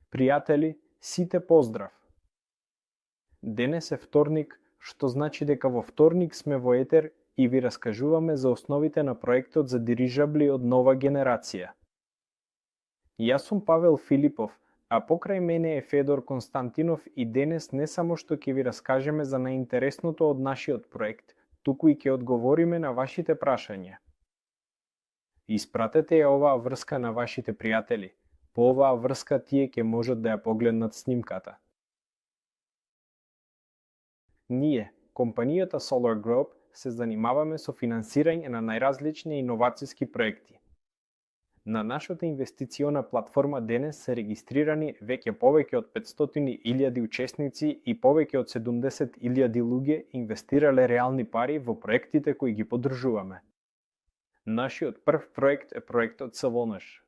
Пријатели, сите поздрав! Денес е вторник, што значи дека во вторник сме во етер и ви раскажуваме за основите на проектот за дирижабли од нова генерација. Јас сум Павел Филипов, а покрај мене е Федор Константинов и денес не само што ќе ви раскажеме за најинтересното од нашиот проект, туку и ќе одговориме на вашите прашања. Испратете ја оваа врска на вашите пријатели. По оваа врска тие ќе можат да ја погледнат снимката. Ние, компанијата Solar Group, се занимаваме со финансирање на најразлични иновацијски проекти. На нашата инвестициона платформа денес се регистрирани веќе повеќе од 500.000 учесници и повеќе од 70.000 луѓе инвестирале реални пари во проектите кои ги поддржуваме. Нашиот прв проект е проектот Савонаш.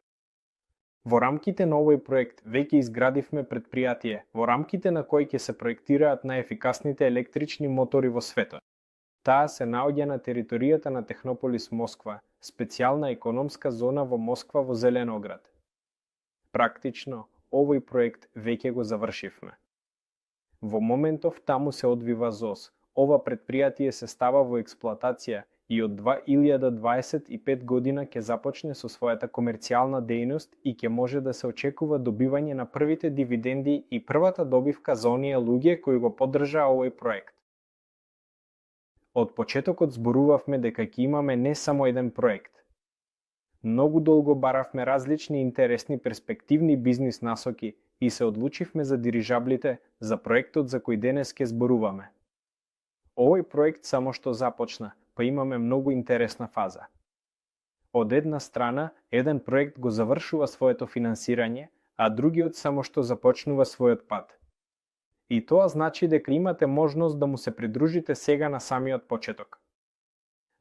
Во рамките на овој проект веќе изградивме предпријатие, во рамките на кој ќе се проектираат најефикасните електрични мотори во светот. Таа се наоѓа на територијата на Технополис Москва, специјална економска зона во Москва во Зеленоград. Практично, овој проект веќе го завршивме. Во моментов таму се одвива ЗОС. Ова предпријатие се става во експлоатација и од 2025 година ќе започне со својата комерцијална дејност и ќе може да се очекува добивање на првите дивиденди и првата добивка за оние луѓе кои го поддржаа овој проект. Од почетокот зборувавме дека ќе имаме не само еден проект. Многу долго баравме различни интересни перспективни бизнис насоки и се одлучивме за дирижаблите, за проектот за кој денес ќе зборуваме. Овој проект само што започна, па имаме многу интересна фаза. Од една страна, еден проект го завршува своето финансирање, а другиот само што започнува својот пат. И тоа значи дека имате можност да му се придружите сега на самиот почеток.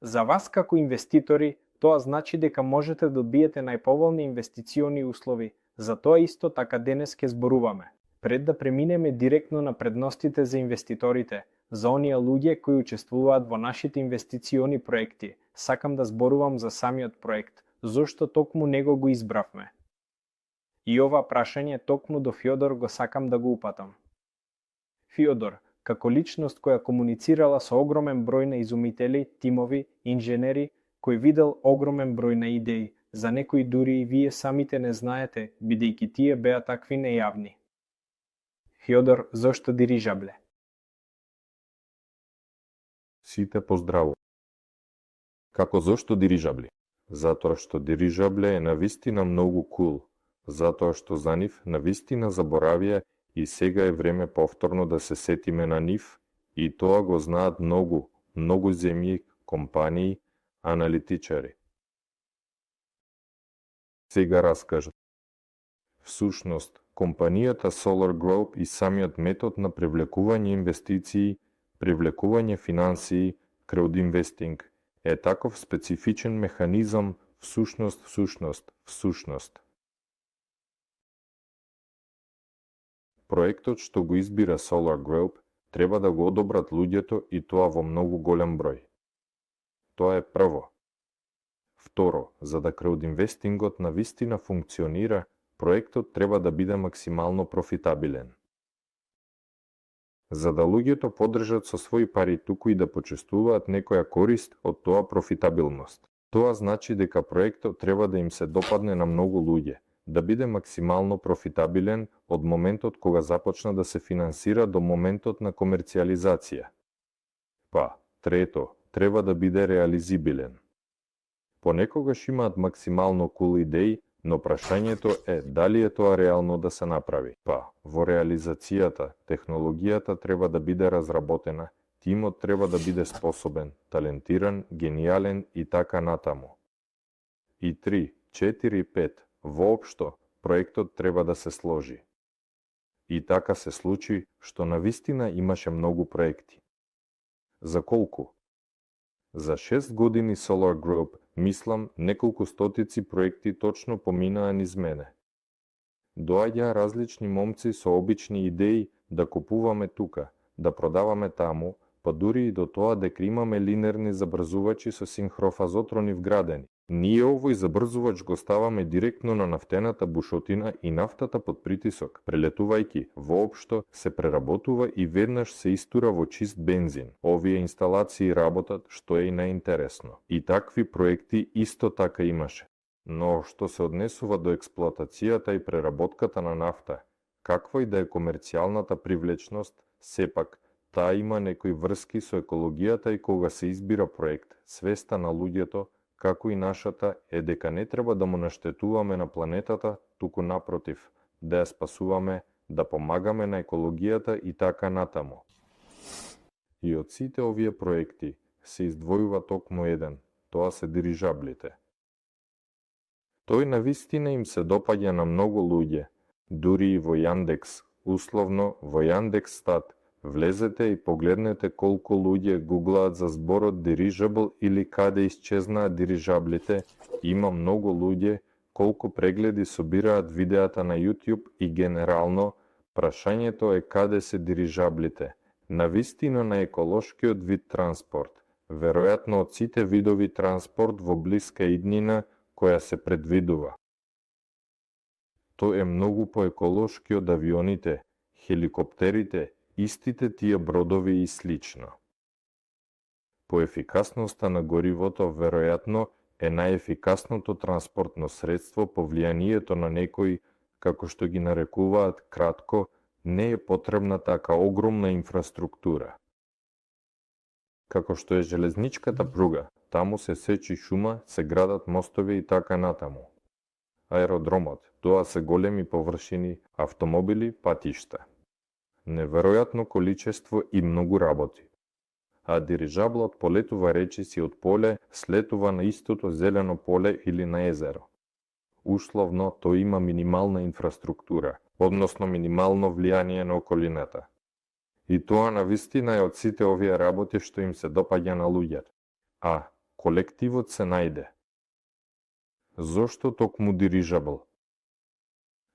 За вас како инвеститори, тоа значи дека можете да добиете најповолни инвестициони услови, за тоа исто така денес ќе зборуваме. Пред да преминеме директно на предностите за инвеститорите, за оние луѓе кои учествуваат во нашите инвестициони проекти, сакам да зборувам за самиот проект, зошто токму него го избравме. И ова прашање токму до Фјодор го сакам да го упатам. Фјодор, како личност која комуницирала со огромен број на изумители, тимови, инженери, кој видел огромен број на идеи, за некои дури и вие самите не знаете, бидејќи тие беа такви нејавни. Фјодор, зошто дирижабле? Сите поздраво. Како зошто дирижабли? Затоа што дирижабле е навистина многу кул, затоа што за нив навистина заборавија и сега е време повторно да се сетиме на нив и тоа го знаат многу земји, компании, аналитичари. Сега раскажат. Всушност, компанијата Solar Group и самиот метод на привлекување инвестиции, привлекување финансии, краудинвестинг, е таков специфичен механизам всушност. Проектот што го избира Solar Group треба да го одобрат луѓето и тоа во многу голем број. Тоа е прво. Второ, за да краудинвестингот навистина функционира, проектот треба да биде максимално профитабилен. За да луѓето поддржат со своји пари туку и да почувствуваат некоја корист од тоа профитабилност. Тоа значи дека проектот треба да им се допадне на многу луѓе, да биде максимално профитабилен од моментот кога започна да се финансира до моментот на комерцијализација. Па, трето, треба да биде реализибилен. Понекогаш имаат максимално кул идеи, но прашањето е дали е тоа реално да се направи. Па, во реализацијата, технологијата треба да биде разработена, тимот треба да биде способен, талентиран, гениален и така натаму. И 3, 4, 5, воопшто, проектот треба да се сложи. И така се случи, што навистина имаше многу проекти. За колку? За 6 години Solar Group, мислам, неколку стотици проекти точно поминаа низ мене. Доаѓаа различни момци со обични идеи да купуваме тука, да продаваме таму, па дури и до тоа дека имаме линерни забрзувачи со синхрофазотрони вградени. Ние овој забрзувач го ставаме директно на нафтената бушотина и нафтата под притисок, прелетувајќи, воопшто се преработува и веднаш се истура во чист бензин. Овие инсталации работат, што е и најинтересно. И такви проекти исто така имаше. Но што се однесува до експлоатацијата и преработката на нафта, каква и да е комерцијалната привлечност, сепак, таа има некои врски со екологијата и кога се избира проект, свеста на луѓето, како и нашата, е дека не треба да му наштетуваме на планетата, туку напротив, да ја спасуваме, да помагаме на екологијата и така натаму. И од сите овие проекти се издвојува токму еден, тоа се дирижаблите. Тој навистина им се допаѓа на многу луѓе, дури и во Јандекс, условно во Јандекс.стат, влезете и погледнете колку луѓе гуглаат за зборот dirigible или каде исчезнаат дирижаблите, има многу луѓе, колку прегледи собираат видеата на YouTube и генерално, прашањето е каде се дирижаблите, навистина на еколошкиот вид транспорт, веројатно од сите видови транспорт во блиска иднина која се предвидува. Тој е многу поеколошки од авионите, хеликоптерите, истите тие бродови и слично. По ефикасноста на горивото, веројатно, е најефикасното транспортно средство по влијанието на некои, како што ги нарекуваат кратко, не е потребна така огромна инфраструктура. Како што е железничката пруга, таму се сечи шума, се градат мостови и така натаму. Аеродромот, тоа се големи површини, автомобили, патишта. Неверојатно количество и многу работи. А дирижаблот полетува речиси од поле, слетува на истото зелено поле или на езеро. Условно, тој има минимална инфраструктура, односно минимално влијание на околината. И тоа навистина е од сите овие работи што им се допаѓа на луѓето. А колективот се најде. Зошто токму дирижабл?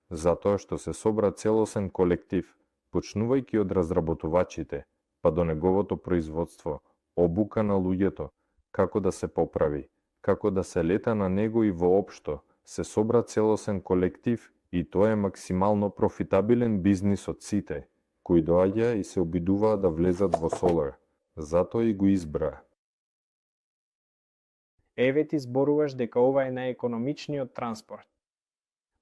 Затоа што се собра целосен колектив, почнувајќи од разработувачите, па до неговото производство, обука на луѓето, како да се поправи, како да се лета на него и воопшто, се собра целосен колектив и тоа е максимално профитабилен бизнис од сите, кои доаѓа и се обидуваат да влезат во Solar. Затоа и го избра. Еве ти зборуваш дека ова е најекономичниот транспорт.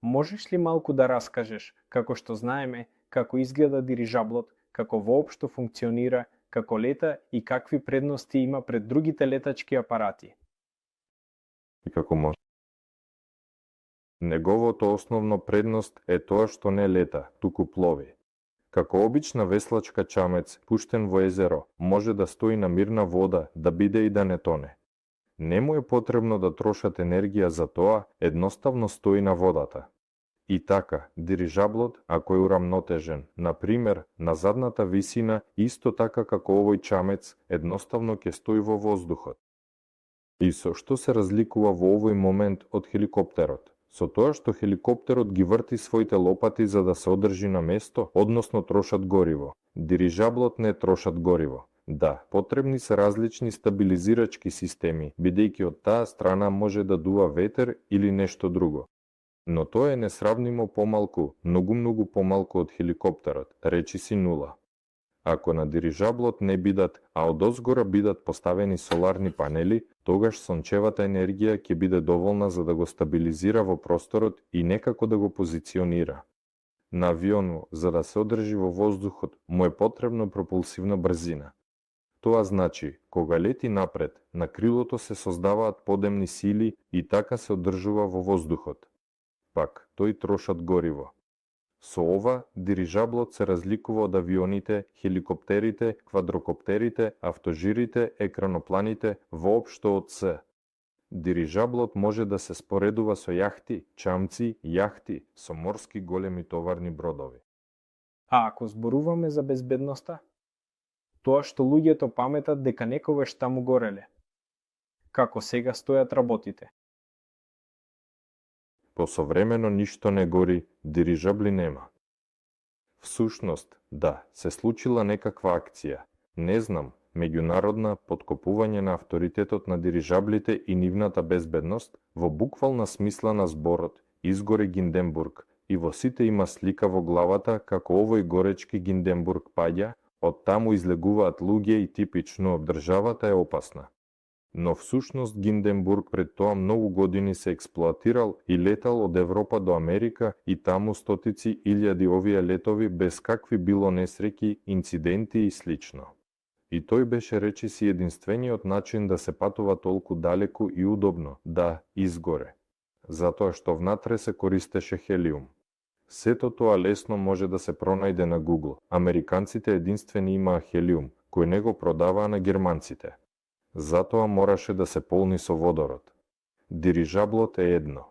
Можеш ли малку да раскажеш, како што знаеме, како изгледа дирижаблот, како воопшто функционира, како лета и какви предности има пред другите летачки апарати? И како може? Неговото основно предност е тоа што не лета, туку плови. Како обична веслачка чамец, пуштен во езеро, може да стои на мирна вода, да биде и да не тоне. Не му е потребно да трошат енергија за тоа, едноставно стои на водата. И така, дирижаблот, ако е урамнотежен, например, на задната висина, исто така како овој чамец, едноставно ќе стои во воздухот. И со што се разликува во овој момент од хеликоптерот? Со тоа што хеликоптерот ги врти своите лопати за да се одржи на место, односно трошат гориво. Дирижаблот не трошат гориво. Да, потребни се различни стабилизирачки системи, бидејќи од таа страна може да дува ветер или нешто друго. Но тоа е несравнимо помалку, многу помалку од хеликоптерот, речиси нула. Ако на дирижаблот не бидат, а одозгора бидат поставени соларни панели, тогаш сончевата енергија ќе биде доволна за да го стабилизира во просторот и некако да го позиционира. На авиону, за да се одржи во воздухот, му е потребно пропулсивна брзина. Тоа значи, кога лети напред, на крилото се создаваат подемни сили и така се одржува во воздухот. Пак, тој трошат гориво. Со ова, дирижаблот се разликува од авионите, хеликоптерите, квадрокоптерите, автожирите, екранопланите, воопшто од се. Дирижаблот може да се споредува со јахти, чамци, јахти, со морски големи товарни бродови. А ако зборуваме за безбедноста? Тоа што луѓето паметат дека некогаш таму гореле. Како сега стојат работите? Посовремено ништо не гори, дирижабли нема. Всушност, да, се случила некаква акција. Не знам, меѓународна поткопување на авторитетот на дирижаблите и нивната безбедност, во буквална смисла на зборот, изгоре Гинденбург, и во сите има слика во главата како овој горечки Гинденбург паѓа, од таму излегуваат луѓе и типично државата е опасна. Но всушност Гинденбург пред тоа многу години се експлоатирал и летал од Европа до Америка и таму стотици илјади овие летови без какви било несреќи, инциденти и слично. И тој беше речиси единствениот начин да се патува толку далеку и удобно, да изгоре. Затоа што внатре се користеше хелиум. Сето тоа лесно може да се пронајде на Google. Американците единствени имаа хелиум, кој не го продаваа на германците. Затоа мораше да се полни со водород. Дирижаблот е едно.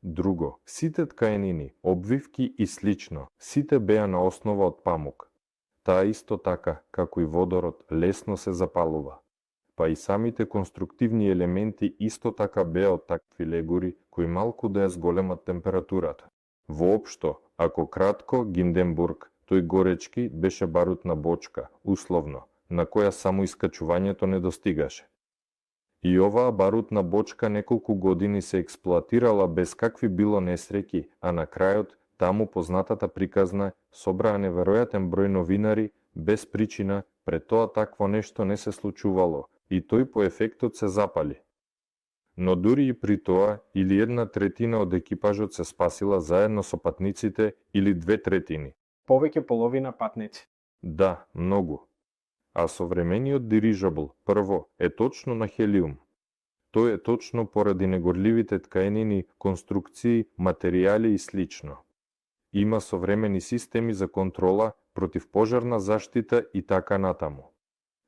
Друго, сите ткаенини, обвивки и слично, сите беа на основа од памук. Таа исто така, како и водород, лесно се запалува. Па и самите конструктивни елементи исто така беа од такви легури, кои малку да ја зголемат температурата. Воопшто, ако кратко, Гинденбург, тој горечки, беше барутна бочка, условно, на која само искачувањето не достигаше. И оваа барутна бочка неколку години се експлоатирала без какви било несреќи, а на крајот, таму познатата приказна, собраа неверојатен број новинари, без причина, пред тоа такво нешто не се случувало, и тој по ефектот се запали. Но дури и при тоа, или 1/3 од екипажот се спасила заедно со патниците, или 2/3. Повеќе половина патници. Да, многу. А современиот дирижабл, прво, е точно на хелиум. Тој е точно поради негорливите ткаенини, конструкции, материјали и слично. Има современи системи за контрола, противпожарна заштита и така натаму.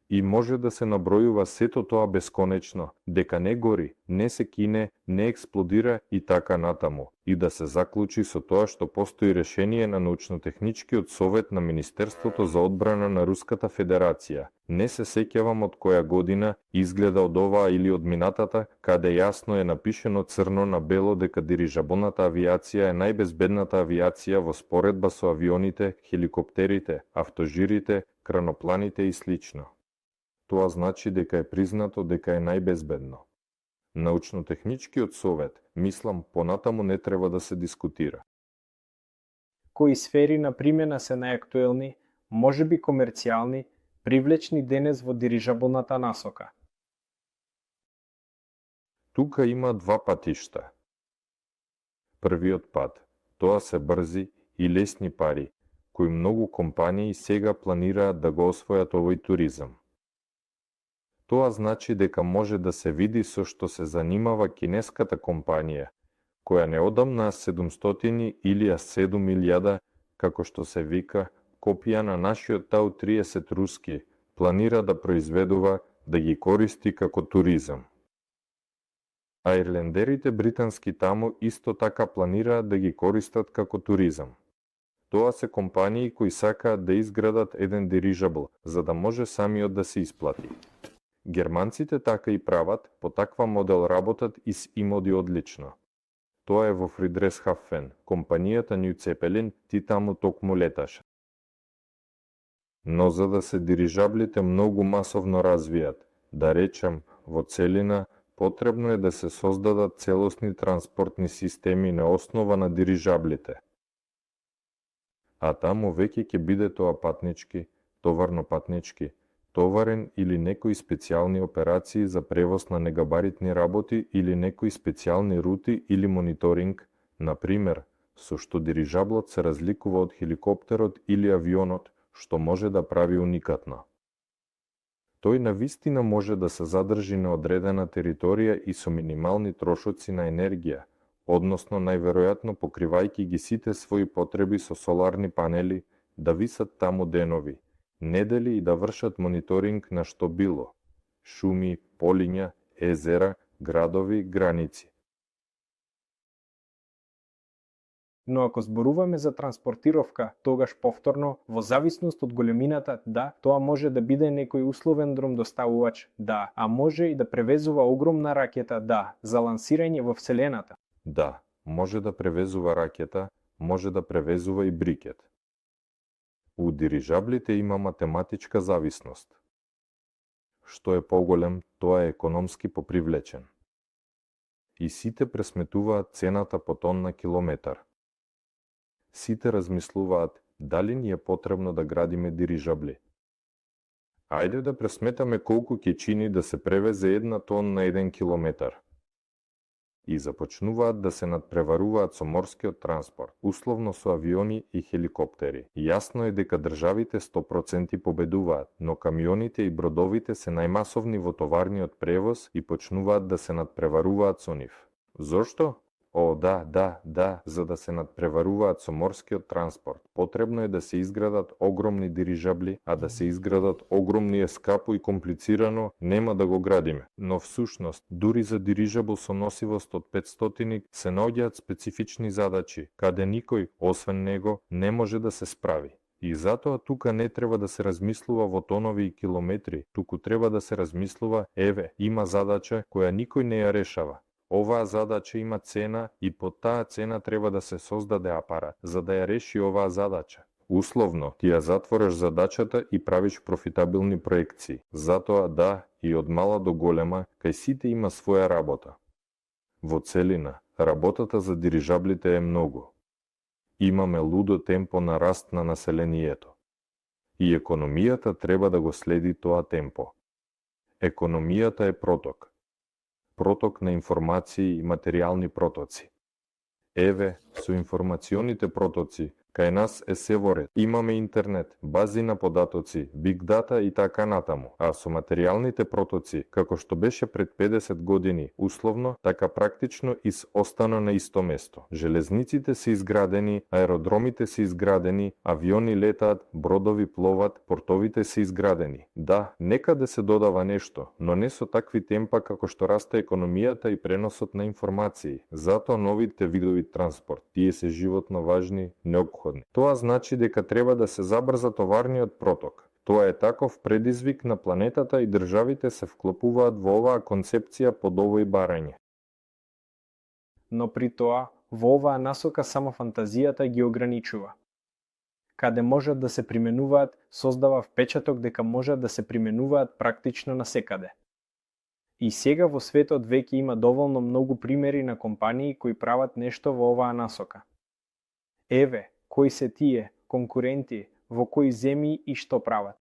И може да се набројува сето тоа бесконечно, дека не гори, не се кине, не експлодира и така натаму, и да се заклучи со тоа што постои решение на научно-техничкиот совет на Министерството за одбрана на Руската Федерација. Не се сеќавам од која година, изгледа од оваа или од минатата, каде јасно е напишено црно на бело дека дирижаблната авиација е најбезбедната авиација во споредба со авионите, хеликоптерите, автожирите, кранопланите и слично. Тоа значи дека е признато дека е најбезбедно. Научно-техничкиот совет, мислам, понатаму не треба да се дискутира. Кои сфери на примена се најактуелни, можеби комерцијални, привлечни денес во дирижаблната насока? Тука има два патишта. Првиот пат, тоа се брзи и лесни пари, кои многу компании сега планираат да го освојат овој туризам. Тоа значи дека може да се види со што се занимава кинеската компанија, која неодамна 700 или 7.000, како што се вика, копија на нашиот Тау-30 руски, планира да произведува, да ги користи како туризам. А ирлендерите британски таму исто така планираат да ги користат како туризам. Тоа се компании кои сакаат да изградат еден дирижабл, за да може самиот да се исплати. Германците така и прават, по таква модел работат и с имоди одлично. Тоа е во Фридресхафен, компанијата Нью Цепелин, ти таму токму леташе. Но за да се дирижаблите многу масовно развијат, да речем, во целина, потребно е да се создадат целосни транспортни системи на основа на дирижаблите. А таму веќе ќе биде тоа патнички, товарно-патнички, товарен или некои специјални операции за превоз на негабаритни работи или некои специјални рути или мониторинг, например, со што дирижаблот се разликува од хеликоптерот или авионот, што може да прави уникатно. Тој навистина може да се задржи на одредена територија и со минимални трошоци на енергија, односно најверојатно покривајќи ги сите своји потреби со соларни панели, да висат таму денови, недели и да вршат мониторинг на што било – шуми, полиња, езера, градови, граници. Но ако зборуваме за транспортировка, тогаш повторно, во зависност од големината, да, тоа може да биде некој условен дромдоставувач, да, а може и да превезува огромна ракета, да, за лансирање во Вселената. Да, може да превезува ракета, може да превезува и брикет. У дирижаблите има математичка зависност. што е поголем, тоа е економски попривлечен. И сите пресметуваат цената по тон на километар. Сите размислуваат дали ни е потребно да градиме дирижабли. Ајде да пресметаме колку ќе чини да се превезе една тон на 1 километар. И започнуваат да се надпреваруваат со морскиот транспорт, условно со авиони и хеликоптери. Јасно е дека државите 100% победуваат, но камионите и бродовите се најмасовни во товарниот превоз и почнуваат да се надпреваруваат со нив. Зошто? О, да, за да се надпреваруваат со морскиот транспорт, потребно е да се изградат огромни дирижабли, а да се изградат огромни е скапо и комплицирано, нема да го градиме. Но всушност, дури за дирижабл со носивост од 500 се наоѓаат специфични задачи, каде никој, освен него, не може да се справи. И затоа тука не треба да се размислува во тонови и километри, туку треба да се размислува, еве, има задача која никој не ја решава. Оваа задача има цена и по таа цена треба да се создаде апарат за да ја реши оваа задача. Условно, ти ја затвораш задачата и правиш профитабилни проекции. Затоа да, и од мала до голема, кај сите има своја работа. Во целина, работата за дирижаблите е многу. Имаме лудо темпо на раст на населението. И економијата треба да го следи тоа темпо. Економијата е проток. Проток на информации и материјални протоци. Еве, со информационите протоци, кај нас е се во ред. Имаме интернет, бази на податоци, биг дата и така натаму. А со материјалните протоци, како што беше пред 50 години, условно, така практично остана на исто место. Железниците се изградени, аеродромите се изградени, авиони летаат, бродови пловат, портовите се изградени. Да, некаде се додава нешто, но не со такви темпа како што расте економијата и преносот на информации. Затоа новите видови транспорт, тие се животно важни, неопходни. Тоа значи дека треба да се забрза товарниот проток. Тоа е таков предизвик на планетата и државите се вклопуваат во оваа концепција под овој барање. Но при тоа, во оваа насока само фантазијата ги ограничува. Каде можат да се применуваат, создава впечаток дека можат да се применуваат практично насекаде. И сега во светот веќе има доволно многу примери на компании кои прават нешто во оваа насока. Еве, кои се тие конкуренти, во кои земји и што прават?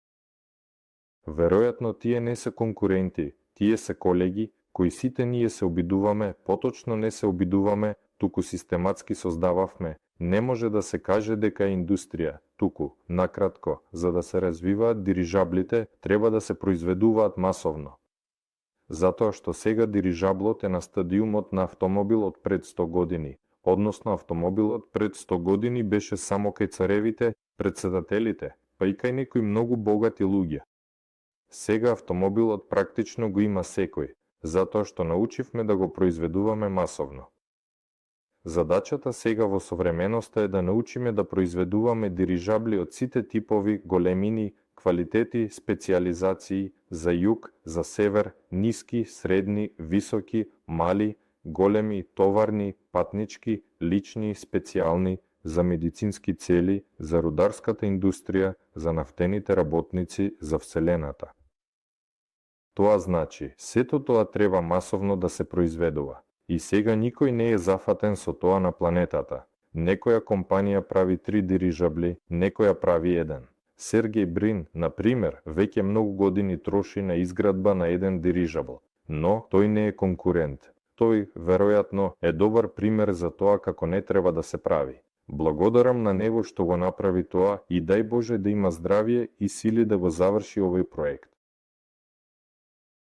Веројатно тие не се конкуренти, тие се колеги кои сите ние се обидуваме, поточно не се обидуваме, туку систематски создававме. Не може да се каже дека е индустрија, туку, накратко, за да се развиваат дирижаблите, треба да се произведуваат масовно. Затоа што сега дирижаблот е на стадиумот на автомобил од пред 100 години. Односно, автомобилот пред 100 години беше само кај царевите, председателите, па и кај некои многу богати луѓе. Сега автомобилот практично го има секој, затоа што научивме да го произведуваме масовно. Задачата сега во современоста е да научиме да произведуваме дирижабли од сите типови, големини, квалитети, специализации, за југ, за север, ниски, средни, високи, мали, големи, товарни, патнички, лични, специјални, за медицински цели, за рударската индустрија, за нафтените работници, за Вселената. Тоа значи, сето тоа треба масовно да се произведува. И сега никој не е зафатен со тоа на планетата. Некоја компанија прави 3 дирижабли, некоја прави 1. Сергеј Брин, на пример, веќе многу години троши на изградба на 1 дирижабл, но тој не е конкурент. Тој, веројатно, е добар пример за тоа како не треба да се прави. Благодарам на него што го направи тоа и дај Боже да има здравје и сили да го заврши овој проект.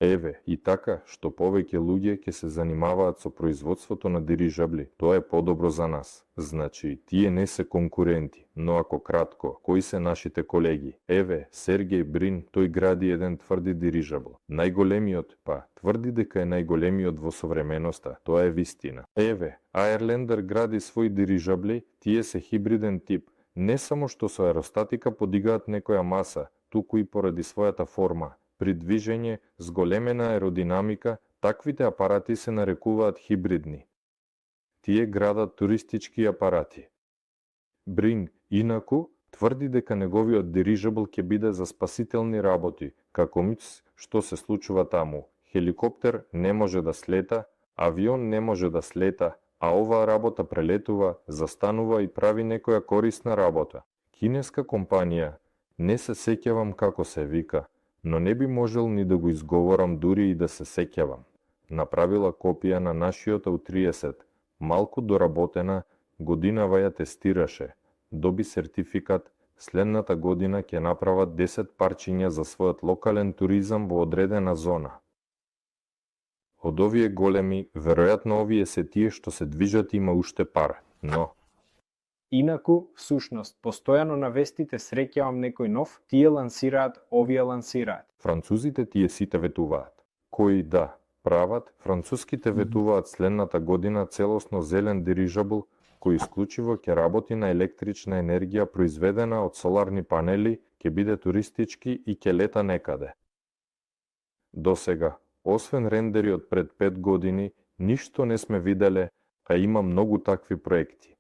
Еве, и така, што повеќе луѓе ќе се занимаваат со производството на дирижабли, тоа е подобро за нас. Значи, тие не се конкуренти, но ако кратко, кои се нашите колеги? Еве, Сергеј Брин, тој гради 1 тврди дирижабл. Најголемиот, тврди дека е најголемиот во современоста, тоа е вистина. Еве, Аерлендер гради своји дирижабли, тие се хибриден тип. Не само што со аеростатика подигаат некоја маса, туку и поради својата форма. При движење с големена аеродинамика, таквите апарати се нарекуваат хибридни. Тие градат туристички апарати. Брин, инаку, Тврди дека неговиот дирижабл ќе биде за спасителни работи, како миц што се случува таму. Хеликоптер не може да слета, авион не може да слета, а оваа работа прелетува, застанува и прави некоја корисна работа. Кинеска компанија, не се сеќавам како се вика, но не би можел ни да го изговорам дури и да се сеќавам. Направила копија на нашиот У-30, малку доработена, годинава ја тестираше. Доби сертификат, следната година ќе направат 10 парчиња за својот локален туризам во одредена зона. Од овие големи, веројатно овие се тие што се движат има уште пара, но... Инаку, всушност, постојано на вестите среќавам некој нов, тие лансираат, овие лансираат. Французите тие сите ветуваат. Кои да, прават, француските ветуваат следната година целосно зелен дирижабл, кој исклучиво ќе работи на електрична енергија произведена од соларни панели, ќе биде туристички и ќе лета некаде. Досега, освен рендери од пред 5 години, ништо не сме виделе, а има многу такви проекти.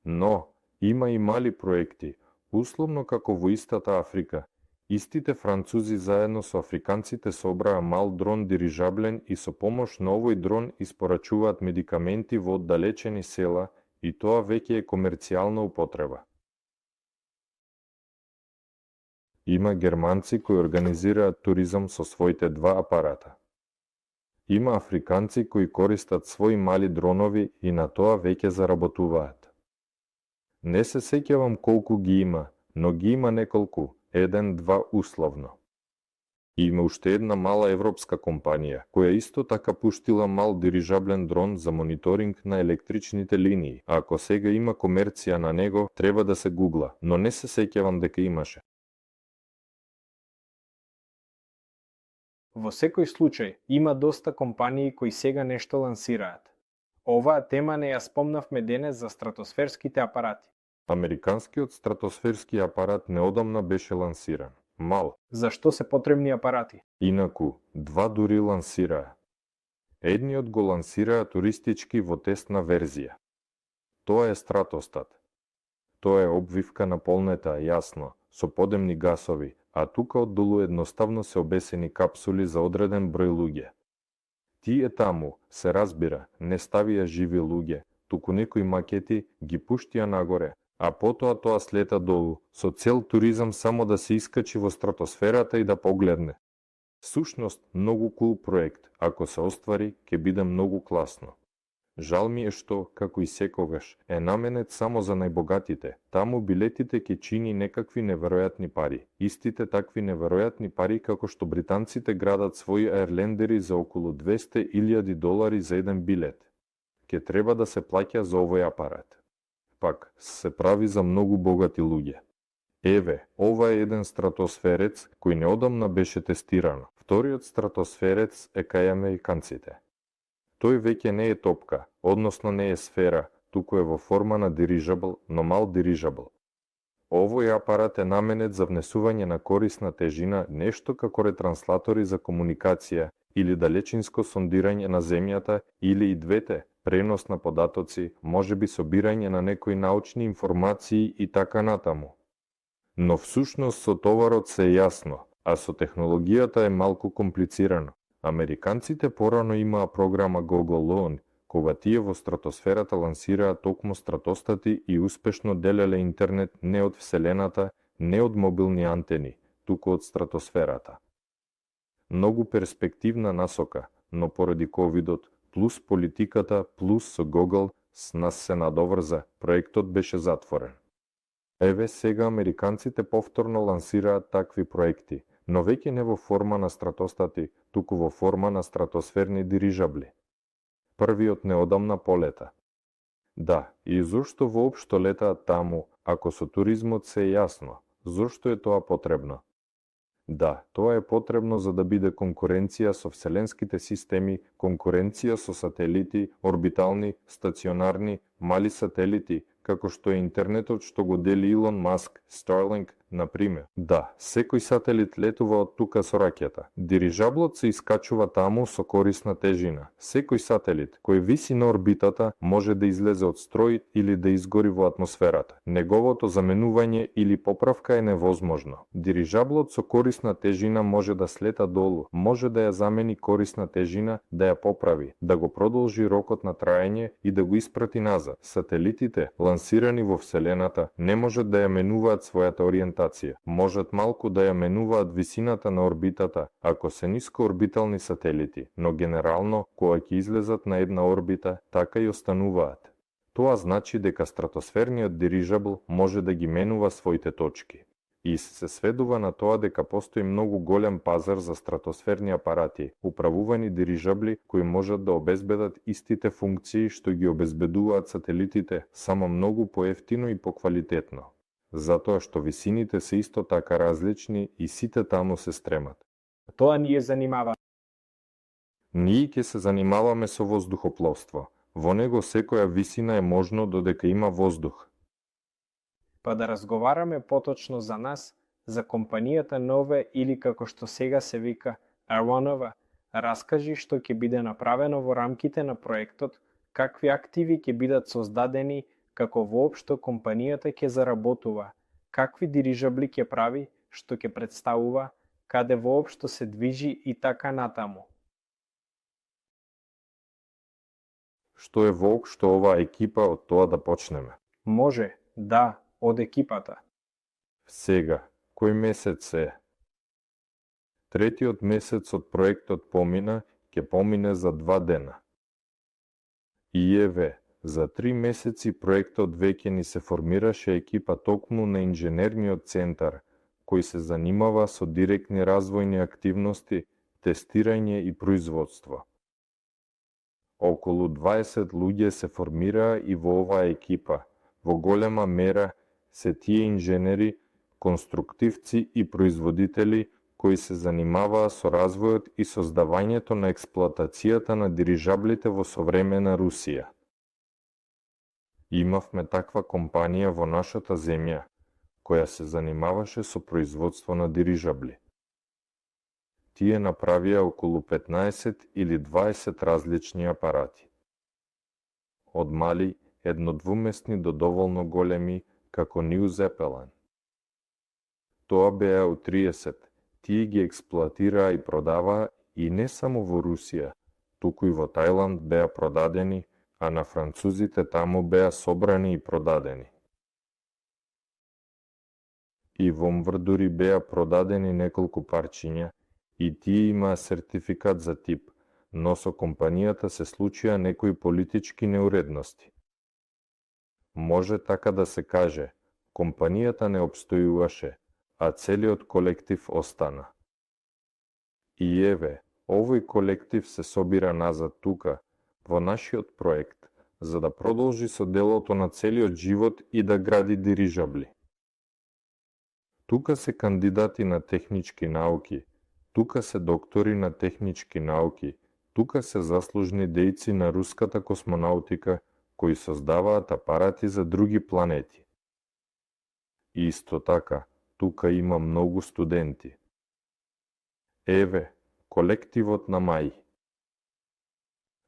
Но, има и мали проекти, условно како во истата Африка. Истите французи заедно со африканците собраа мал дрон дирижаблен и со помош на овој дрон испорачуваат медикаменти во оддалечени села и тоа веќе е комерцијална употреба. Има германци кои организираат туризам со своите 2 апарата. Има африканци кои користат своји мали дронови и на тоа веќе заработуваат. Не се сеќавам колку ги има, но ги има неколку, 1-2 условно. Има уште една мала европска компанија, која исто така пуштила мал дирижаблен дрон за мониторинг на електричните линии. А ако сега има комерција на него, треба да се гугла, но не се сеќавам дека имаше. Во секој случај, има доста компании кои сега нешто лансираат. Оваа тема не ја спомнавме денес за стратосферските апарати. Американскиот стратосферски апарат неодамна беше лансиран. Мал. Зашто се потребни апарати? Инаку, 2 дури лансираа. Едниот го лансираа туристички во тесна верзија. Тоа е стратостат. Тоа е обвивка на полнета, јасно, со подемни гасови, а тука оддолу едноставно се обесени капсули за одреден број луѓе. Тие таму, се разбира, не ставија живи луѓе, туку некои макети ги пуштија нагоре, а потоа тоа слета долу, со цел туризам само да се искачи во стратосферата и да погледне. Сушност, многу кул проект, ако се оствари, ќе биде многу класно. Жал ми е што, како и секогаш, е наменет само за најбогатите. Таму билетите ќе чини некакви неверојатни пари. Истите такви неверојатни пари како што британците градат своји аерлендери за околу $200,000 за еден билет. Ке треба да се плаќа за овој апарат. Пак, се прави за многу богати луѓе. Еве, ова е еден стратосферец кој неодамна беше тестиран. Вториот стратосферец е кај американците. Тој веќе не е топка, односно не е сфера, туку е во форма на дирижабл, но мал дирижабл. Овој апарат е наменет за внесување на корисна тежина, нешто како ретранслатори за комуникација или далечинско сондирање на земјата или и двете, пренос на податоци, можеби собирање на некои научни информации и така натаму. Но всушност со товарот се е јасно, а со технологијата е малку комплицирано. Американците порано имаа програма Gogolon, кога тие во стратосферата лансираа токму стратостати и успешно делеле интернет не од Вселената, не од мобилни антени, туку од стратосферата. Многу перспективна насока, но поради ковидот, плюс политиката, плюс со Google, с нас се надоврза, проектот беше затворен. Еве сега американците повторно лансираат такви проекти, но веќе не во форма на стратостати, туку во форма на стратосферни дирижабли. Првиот неодамна полета. Да, и зошто воопшто летаат таму, ако со туризмот се е јасно, зошто е тоа потребно? Да, тоа е потребно за да биде конкуренција со вселенските системи, конкуренција со сателити, орбитални, стационарни, мали сателити, како што е интернетот што го дели Илон Маск, Starlink, например. Да, секој сателит летува од тука со ракета. Дирижаблот се искачува таму со корисна тежина. Секој сателит кој виси на орбитата може да излезе од строј или да изгори во атмосферата. Неговото заменување или поправка е невозможно. Дирижаблот со корисна тежина може да слета долу, може да ја замени корисна тежина, да ја поправи, да го продолжи рокот на траење и да го испрати назад. Сателитите, лансирани во Вселената, не можат да ја менуваат својата ориентација. Можат малку да ја менуваат висината на орбитата, ако се нискоорбитални сателити, но генерално, кога ќе излезат на една орбита, така и остануваат. Тоа значи дека стратосферниот дирижабл може да ги менува своите точки. И се сведува на тоа дека постои многу голем пазар за стратосферни апарати, управувани дирижабли кои можат да обезбедат истите функции што ги обезбедуваат сателитите, само многу поевтино и поквалитетно. Затоа што висините се исто така различни и сите таму се стремат. Тоа ни е занимава. Ние ќе се занимаваме со воздухопловство. Во него секоја висина е можно додека има воздух. Па да разговараме поточно за нас, за компанијата Нове или како што сега се вика Aronova, раскажи што ќе биде направено во рамките на проектот, какви активи ќе бидат создадени, како воопшто компанијата ќе заработува, какви дирижабли ќе прави, што ќе представува, каде воопшто се движи и така натаму. Што е воопшто оваа екипа од тоа да почнеме? Може, да, од екипата. Сега, кој месец е? Третиот месец од проектот помина, ќе помине за 2 дена. И еве, за 3 месеци проектот веќе ни се формираше екипа токму на инженерниот центар, кој се занимава со директни развојни активности, тестирање и производство. Околу 20 луѓе се формираа и во оваа екипа. Во голема мера се тие инженери, конструктивци и производители кои се занимаваа со развојот и создавањето на експлоатацијата на дирижаблите во современа Русија. Имавме таква компанија во нашата земја, која се занимаваше со производство на дирижабли. Тие направија околу 15 или 20 различни апарати. Од мали, еднодвуместни до доволно големи, како New Zeppelin. Тоа беа у 30, тие ги експлоатираа и продаваа и не само во Русија, туку и во Тајланд беа продадени, а на французите таму беа собрани и продадени. И во Мврдури беа продадени неколку парчиња, и тие имаа сертификат за тип, но со компанијата се случија некои политички неуредности. Може така да се каже, компанијата не обстојуваше, а целиот колектив остана. И еве, овој колектив се собира назад тука, во нашиот проект, за да продолжи со делото на целиот живот и да гради дирижабли. Тука се кандидати на технички науки, тука се доктори на технички науки, тука се заслужни дејци на руската космонаутика кои создаваат апарати за други планети. И исто така, тука има многу студенти. Еве, колективот на Мај.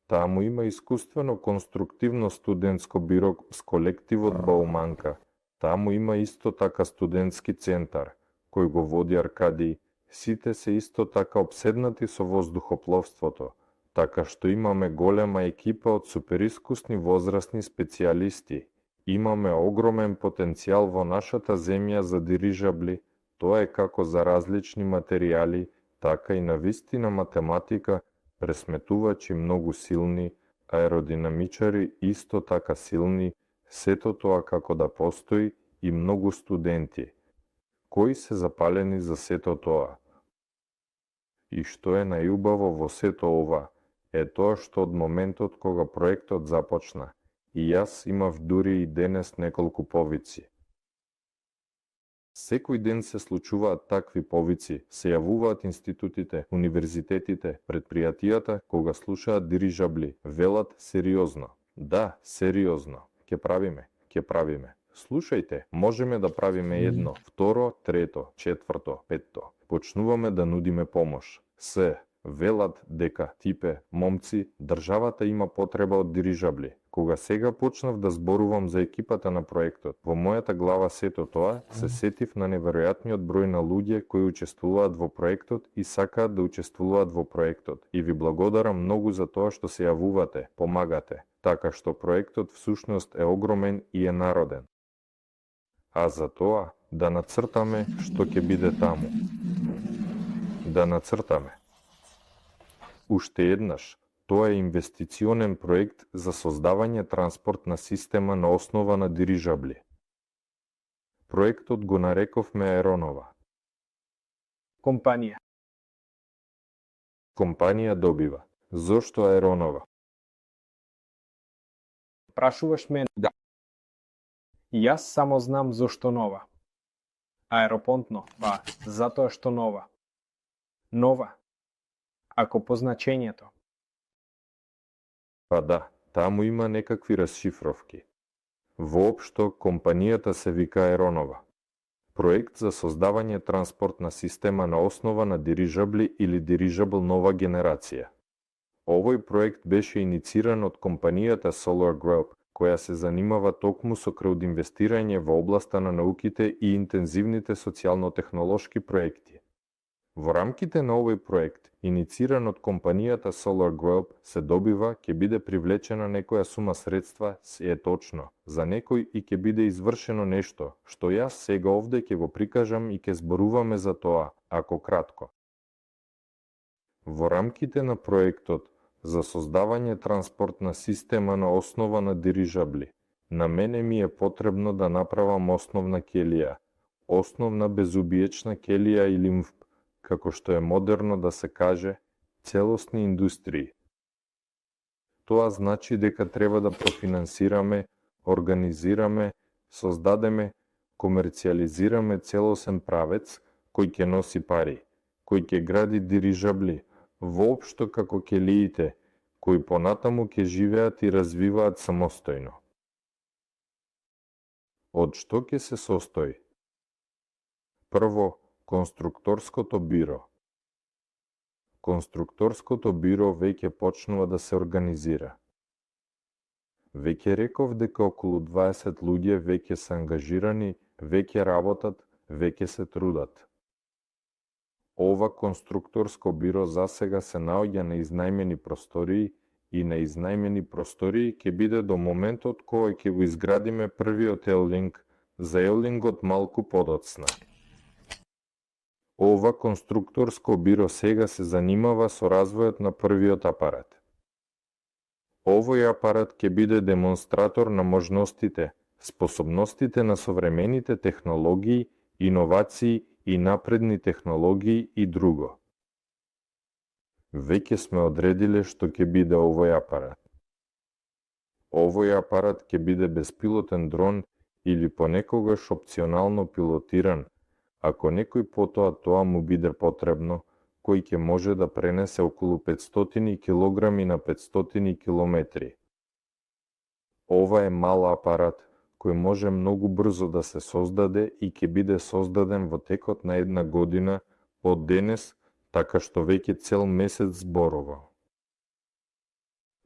Таму има искуствено конструктивно студентско биро с колективот Бауманка. Таму има исто така студентски центар, кој го води Аркадиј. Сите се исто така обседнати со воздухопловството, така што имаме голема екипа од суперискусни возрастни специјалисти. Имаме огромен потенцијал во нашата земја за дирижабли, тоа е како за различни материјали, така и на вистина математика, пресметувачи многу силни, аеродинамичари исто така силни, сето тоа како да постои и многу студенти, кои се запалени за сето тоа. И што е најубаво во сето ова, е тоа што од моментот кога проектот започна, и јас имав дури и денес неколку повици. Секој ден се случуваат такви повици, се јавуваат институтите, универзитетите, предпријатијата кога слушаат дирижабли, велат сериозно. Да, сериозно. ќе правиме. Слушајте, можеме да правиме едно, второ, трето, четврто, петто. Почнуваме да нудиме помош. Велат дека, типе, момци, државата има потреба од дирижабли. Кога сега почнав да зборувам за екипата на проектот, во мојата глава сето тоа се сетив на неверојатниот број на луѓе кои учествуваат во проектот и сакаат да учествуваат во проектот. И ви благодарам многу за тоа што се јавувате, помагате, така што проектот всушност е огромен и е народен. А за тоа да нацртаме што ќе биде таму. Да нацртаме. Уште еднаш, тоа е инвестиционен проект за создавање транспортна система на основа на дирижабли. Проектот го нарековме Аеронова. Компанија. Компанија добива. Зошто Аеронова? Прашуваш мене. Да. И јас само знам зошто нова. Аеропонтно, затоа што нова. Нова. Ако по значењето. Да, таму има некакви расшифровки. Воопшто, компанијата се вика Аеронова. Проект за создавање транспортна система на основа на дирижабли или дирижабл нова генерација. Овој проект беше инициран од компанијата Solar Group, која се занимава токму со краудинвестирање во областа на науките и интензивните социјално-технолошки проекти. Во рамките на овој проект, инициран од компанијата Solar Group, се добива ќе биде привлечена некоја сума средства, се е точно, за некој и ќе биде извршено нешто, што јас сега овде ќе го прикажам и ќе зборуваме за тоа, ако кратко. Во рамките на проектот за создавање транспортна система на основа на дирижабли, на мене ми е потребно да направам основна ќелија, основна безубиечна ќелија или како што е модерно да се каже, целосни индустрии. Тоа значи дека треба да профинансираме, организираме, создадеме, комерцијализираме целосен правец кој ќе носи пари, кој ќе гради дирижабли, воопшто како ќелиите, кои понатаму ќе живеат и развиваат самостојно. Од што ќе се состои? Прво, конструкторското биро. Конструкторското биро веќе почнува да се организира. Веќе реков дека околу 20 луѓе веќе се ангажирани, веќе работат, веќе се трудат. Ова конструкторско биро засега се наоѓа на изнајмени простории и на изнајмени простории ќе биде до моментот кога ќе го изградиме првиот Еллинг, за Еллингот малку подоцна. Ова конструкторско биро сега се занимава со развојот на првиот апарат. Овој апарат ќе биде демонстратор на можностите, способностите на современите технологии, иновации и напредни технологии и друго. Веќе сме одредиле што ќе биде овој апарат. Овој апарат ќе биде беспилотен дрон или понекогаш опционално пилотиран, ако некој потоа тоа му биде потребно, кој ќе може да пренесе околу 500 кг на 500 км. Ова е мал апарат, кој може многу брзо да се создаде и ќе биде создаден во текот на една година од денес, така што веќе цел месец зборува.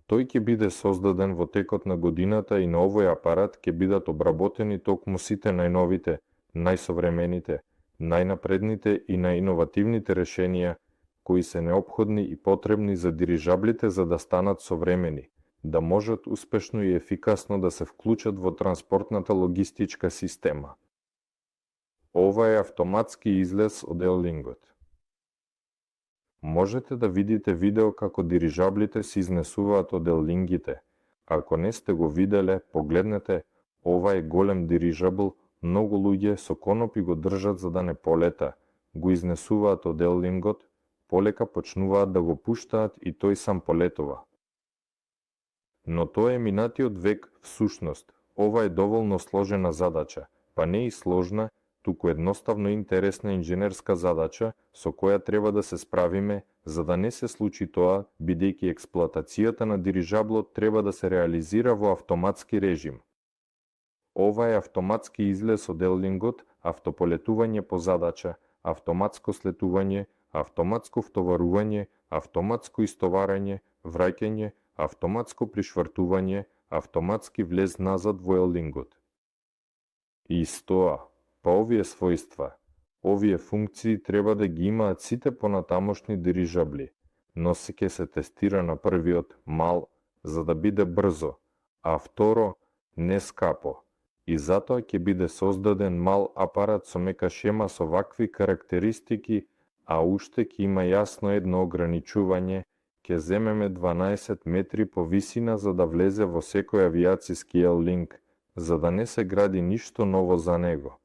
Тој ќе биде создаден во текот на годината и на овој апарат ќе бидат обработени токму сите најновите, најсовремените, најнапредните и најиновативните решенија кои се неопходни и потребни за дирижаблите за да станат современи, да можат успешно и ефикасно да се вклучат во транспортната логистичка система. Ова е автоматски излез од Еллингот. Можете да видите видео како дирижаблите се изнесуваат од Еллингите. Ако не сте го виделе, погледнете, ова е голем дирижабл, многу луѓе со конопи го држат за да не полета, го изнесуваат од Еллингот, полека почнуваат да го пуштаат и тој сам полетува. Но тоа е минатиот век всушност. Ова е доволно сложена задача, па не и сложна, туку едноставно интересна инженерска задача со која треба да се справиме, за да не се случи тоа, бидејќи експлоатацијата на дирижаблот треба да се реализира во автоматски режим. Ова е автоматски излез од L-лингот, автополетување по задача, автоматско слетување, автоматско втоварување, автоматско истоварање, враќање, автоматско пришвртување, автоматски влез назад во L-лингот. И стоа, па овие својства, овие функции треба да ги имаат сите понатамошни дирижабли, но ќе се тестира на првиот мал, за да биде брзо, а второ, не скапо. И затоа ќе биде создаден мал апарат со мека шема со вакви карактеристики, а уште ќе има јасно едно ограничување, ќе земеме 12 метри по висина за да влезе во секој авиациски L-линк, за да не се гради ништо ново за него.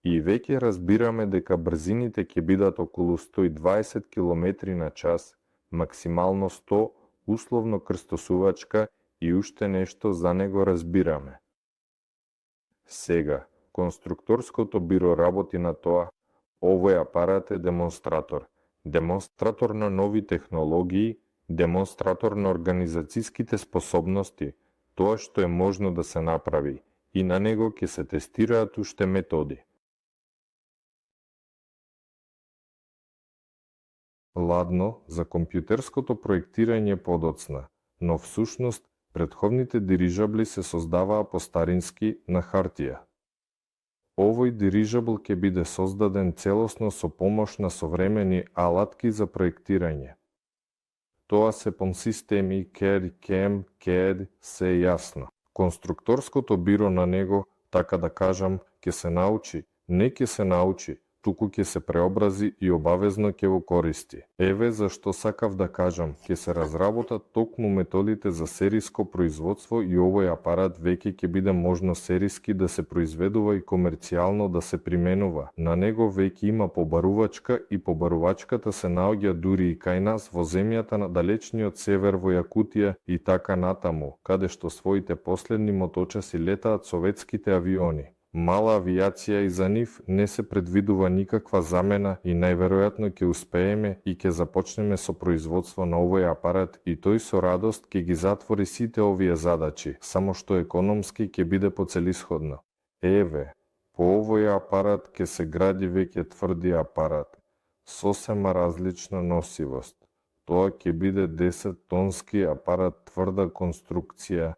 И веќе разбираме дека брзините ќе бидат околу 120 км на час, максимално 100, условно крстосувачка и уште нешто за него разбираме. Сега, конструкторското биро работи на тоа. Овој апарат е демонстратор. Демонстратор на нови технологии, демонстратор на организацијските способности, тоа што е можно да се направи, и на него ќе се тестираат уште методи. Ладно, за компјутерското проектирање подоцна, но всушност претходните дирижабли се создаваа по старински на хартија. Овој дирижабл ќе биде создаден целосно со помош на современи алатки за проектирање. Тоа се системи CAD, CAM, CAD, се јасно. Конструкторското биро на него, така да кажам, ќе се научи, не ќе се научи, туку ќе се преобрази и обавезно ќе го користи. Еве зашто сакав да кажам, ќе се разработат токму методите за сериско производство и овој апарат веќе ќе биде можно сериски да се произведува и комерцијално да се применува. На него веќе има побарувачка и побарувачката се наоѓа дури и кај нас во земјата на далечниот север во Јакутија и така натаму, каде што своите последни моточаси летаат советските авиони. Мала авиација и за нив не се предвидува никаква замена и најверојатно ќе успееме и ќе започнеме со производство на овој апарат и тој со радост ќе ги затвори сите овие задачи, само што економски ќе биде поцелисходно. Еве, по овој апарат ќе се гради веќе тврди апарат, сосема различна носивост. Тоа ќе биде 10 тонски апарат тврда конструкција,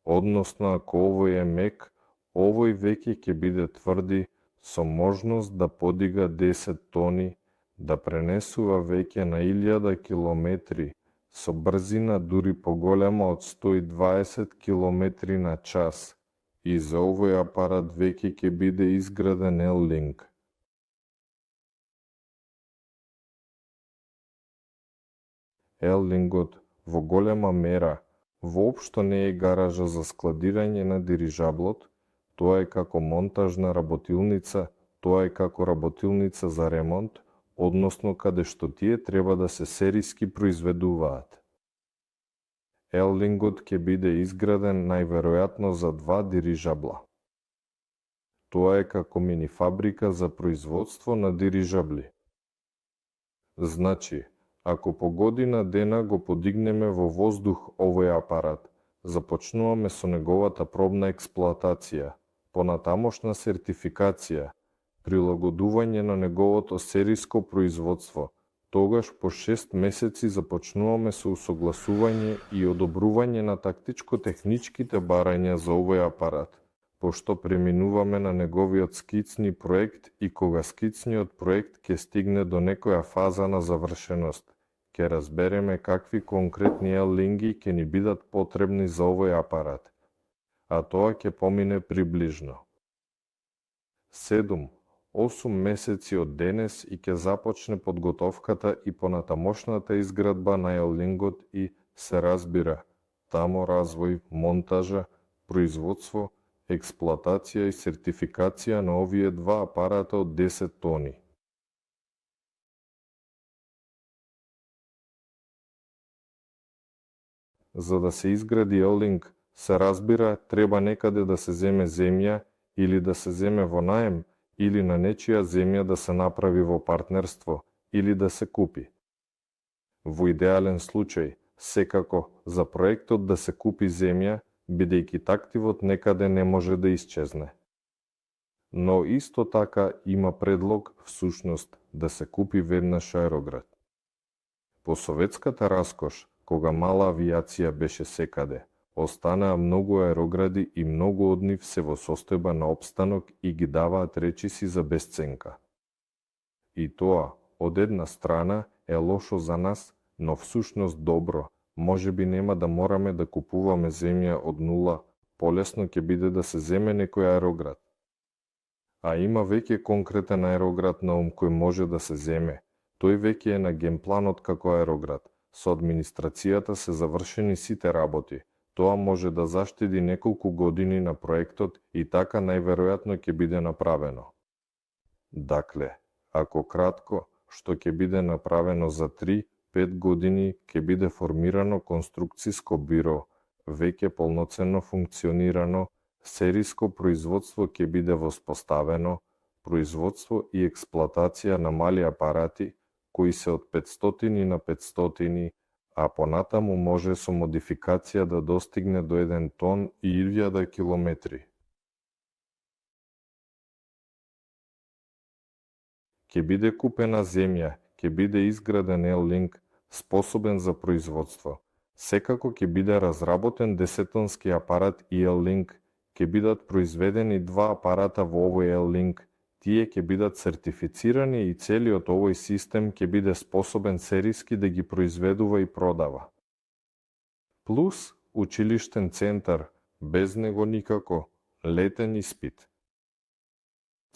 односно ако овој е мек, овој веќе ќе биде тврди со можност да подига 10 тони, да пренесува веќе на 1000 километри, со брзина дури поголема од 120 километри на час. И за овој апарат веќе ќе биде изграден L-линк. L-лингот во голема мера воопшто не е гаража за складирање на дирижаблот, тоа е како монтажна работилница, тоа е како работилница за ремонт, односно каде што тие треба да се сериски произведуваат. L-лингот ќе биде изграден најверојатно за 2 дирижабла. Тоа е како мини фабрика за производство на дирижабли. Значи, ако по година дена го подигнеме во воздух овој апарат, започнуваме со неговата пробна експлоатација, понатамошна сертификација, прилагодување на неговото сериско производство, тогаш по 6 месеци започнуваме со усогласување и одобрување на тактичко-техничките барања за овој апарат, пошто преминуваме на неговиот скицни проект и кога скицниот проект ќе стигне до некоја фаза на завршеност, ќе разбереме какви конкретни L-линги ќе ни бидат потребни за овој апарат, а тоа ќе помине приближно 7-8 месеци од денес и ќе започне подготовката и понатамошната изградба на L-лингот и, се разбира, тамо развој, монтажа, производство, експлоатација и сертификација на овие 2 апарата од 10 тони. За да се изгради L-линк, се разбира, треба некаде да се земе земја или да се земе во наем, или на нечија земја да се направи во партнерство, или да се купи. Во идеален случај, секако, за проектот да се купи земја, бидејќи тактивот некаде не може да исчезне. Но исто така има предлог всушност да се купи веднаш аероград. По советската раскош, кога мала авиација беше секаде, останаа многу аерогради и многу од нив се во состојба на опстанок и ги даваат речиси за безценка. И тоа, од една страна, е лошо за нас, но всушност добро. Можеби нема да мораме да купуваме земја од нула, полесно ќе биде да се земе некој аероград. А има веќе конкретен аероград на ум кој може да се земе. Тој веќе е на гемпланот како аероград. Со администрацијата се завршени сите работи. Тоа може да заштеди неколку години на проектот и така најверојатно ќе биде направено. Дакле, ако кратко, што ќе биде направено за 3-5 години, ќе биде формирано конструкциско биро, веќе полноценно функционирано, сериско производство ќе биде воспоставено, производство и експлоатација на мали апарати, кои се од 500 на 500, а понатаму може со модификација да достигне до 1 тон и 1000 километри. Ќе биде купена земја, ќе биде изграден L-Link, способен за производство. Секако ќе биде разработен 10-тонски апарат и L-Link, ќе бидат произведени 2 апарата во овој L-Link, тие ќе бидат сертифицирани и целиот овој систем ќе биде способен сериски да ги произведува и продава. Плюс училиштен центар, без него никако, летен испит.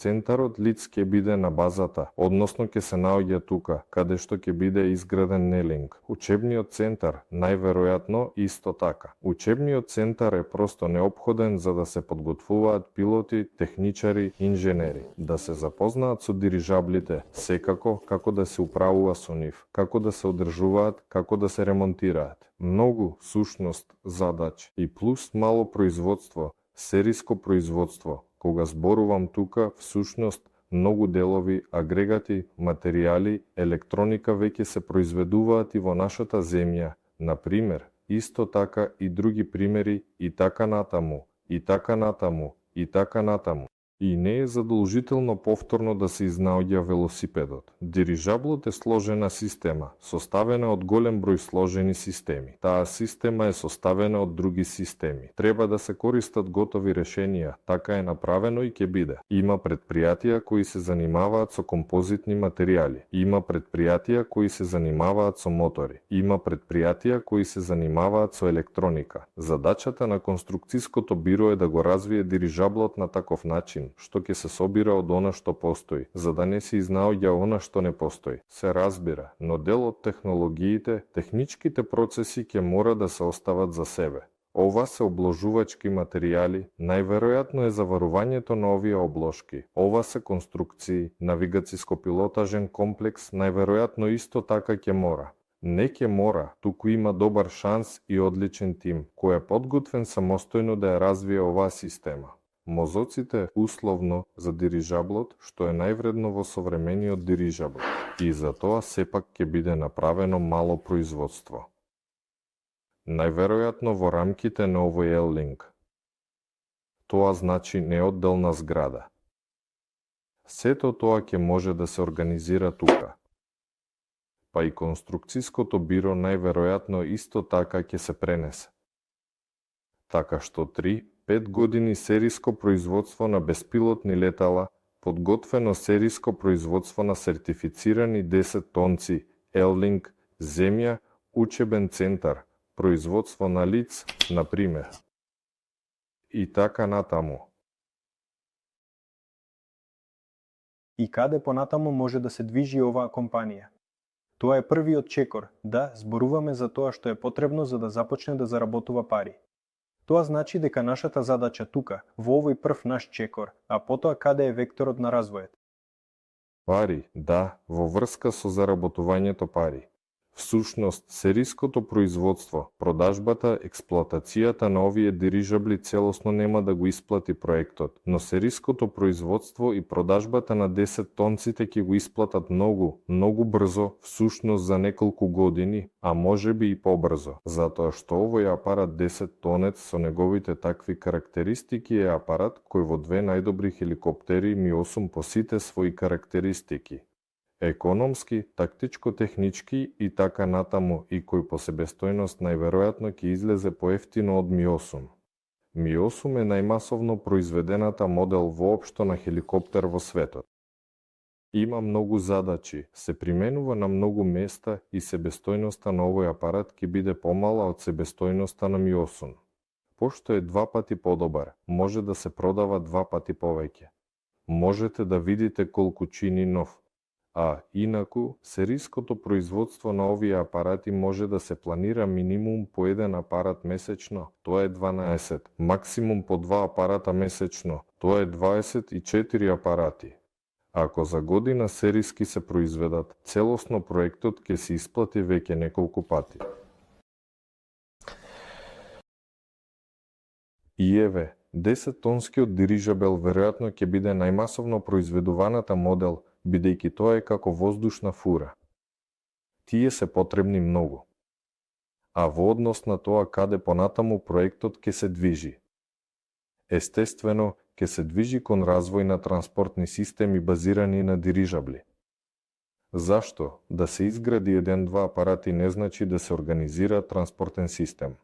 Центарот ЛИЦ ќе биде на базата, односно ќе се наоѓа тука, каде што ќе биде изграден Нелинг. Учебниот центар, најверојатно, исто така. Учебниот центар е просто неопходен за да се подготвуваат пилоти, техничари, инженери, да се запознаат со дирижаблите, секако како да се управува со нив, како да се одржуваат, како да се ремонтираат. Многу, сушност, задач и плюс мало производство, сериско производство. Кога зборувам тука, всушност, многу делови, агрегати, материјали, електроника веќе се произведуваат и во нашата земја. Например, исто така и други примери, и така натаму, и така натаму, и така натаму. И не е задолжително повторно да се изнаоѓа велосипедот. Дирижаблот е сложена система, составена од голем број сложени системи. Таа система е составена од други системи. Треба да се користат готови решенија, така е направено и ќе биде. Има предпријатија кои се занимаваат со композитни материјали. Има предпријатија кои се занимаваат со мотори. Има предпријатија кои се занимаваат со електроника. Задачата на конструкциското биро е да го развие дирижаблот на таков начин што ќе се собира од она што постои, за да не се изнаоѓа она што не постои. Се разбира, но дел од технологиите, техничките процеси ќе мора да се остават за себе. Ова се обложувачки материјали, најверојатно е заварувањето на овие обложки. Ова се конструкции, навигациско-пилотажен комплекс, најверојатно исто така ќе мора. Не ќе мора, туку има добар шанс и одличен тим, кој е подготвен самостојно да ја развие оваа система. Мозоците условно за дирижаблот, што е највредно во современиот дирижаблот, и за тоа сепак ќе биде направено мало производство. Најверојатно во рамките на овој L-Link. Тоа значи неодделна зграда. Сето тоа ќе може да се организира тука. Па и конструкциското биро најверојатно исто така ќе се пренесе. Така што 3-5 години сериско производство на беспилотни летала, подготвено сериско производство на сертифицирани 10 тонци, L-Link, земја, учебен центар, производство на ЛИЦ, например. И така натаму. И каде понатаму може да се движи оваа компанија? Тоа е првиот чекор, да, зборуваме за тоа што е потребно за да започне да заработува пари. Тоа значи дека нашата задача тука, во овој прв наш чекор, а потоа каде е векторот на развојот? Пари, да, во врска со заработувањето пари. Всушност, сериското производство, продажбата, експлоатацијата на овие дирижабли целосно нема да го исплати проектот, но сериското производство и продажбата на 10 тонците ќе го исплатат многу брзо, всушност за неколку години, а можеби и побрзо, затоа што овој апарат 10 тонец со неговите такви карактеристики е апарат кој во две најдобри хеликоптери Ми-8 по сите своји карактеристики. Економски, тактичко-технички и така натаму и кој по себестојност најверојатно ќе излезе поевтино од Ми-8. Ми-8 е најмасовно произведената модел воопшто на хеликоптер во светот. Има многу задачи, се применува на многу места и себестојноста на овој апарат ќе биде помала од себестојноста на Ми-8. Пошто е 2 пати подобар, може да се продава 2 пати повеќе. Можете да видите колку чини нов. А, инаку, сериското производство на овие апарати може да се планира минимум по 1 апарат месечно, тоа е 12, максимум по 2 апарата месечно, тоа е 24 апарати. Ако за година сериски се произведат, целосно проектот ќе се исплати веќе неколку пати. И еве, 10 тонскиот дирижабел веројатно ќе биде најмасовно произведуваната модел, бидејќи тоа е како воздушна фура. Тие се потребни многу. А во однос на тоа каде понатаму проектот ќе се движи. Естествено, ќе се движи кон развој на транспортни системи базирани на дирижабли. Зашто? Да се изгради 1-2 апарати не значи да се организира транспортен систем.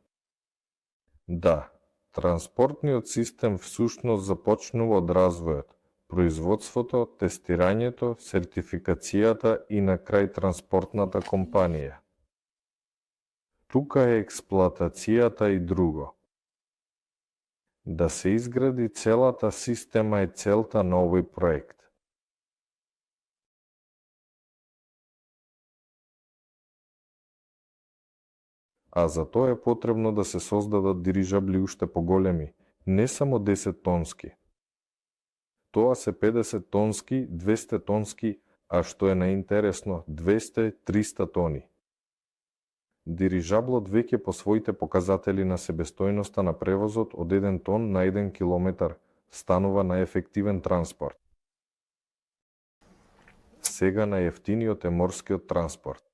Да, транспортниот систем всушност започнува од развојот, производството, тестирањето, сертификацијата и на крај транспортната компанија. Тука е експлоатацијата и друго. Да се изгради целата система е целта на овој проект. А за тоа е потребно да се создадат дирижабли уште поголеми, не само 10 тонски. Тоа се 50 тонски, 200 тонски, а што е најинтересно, 200-300 тони. Дирижаблот веќе по своите показатели на себестојноста на превозот од 1 тон на 1 километар станува на ефективен транспорт. Сега најефтиниот е морскиот транспорт.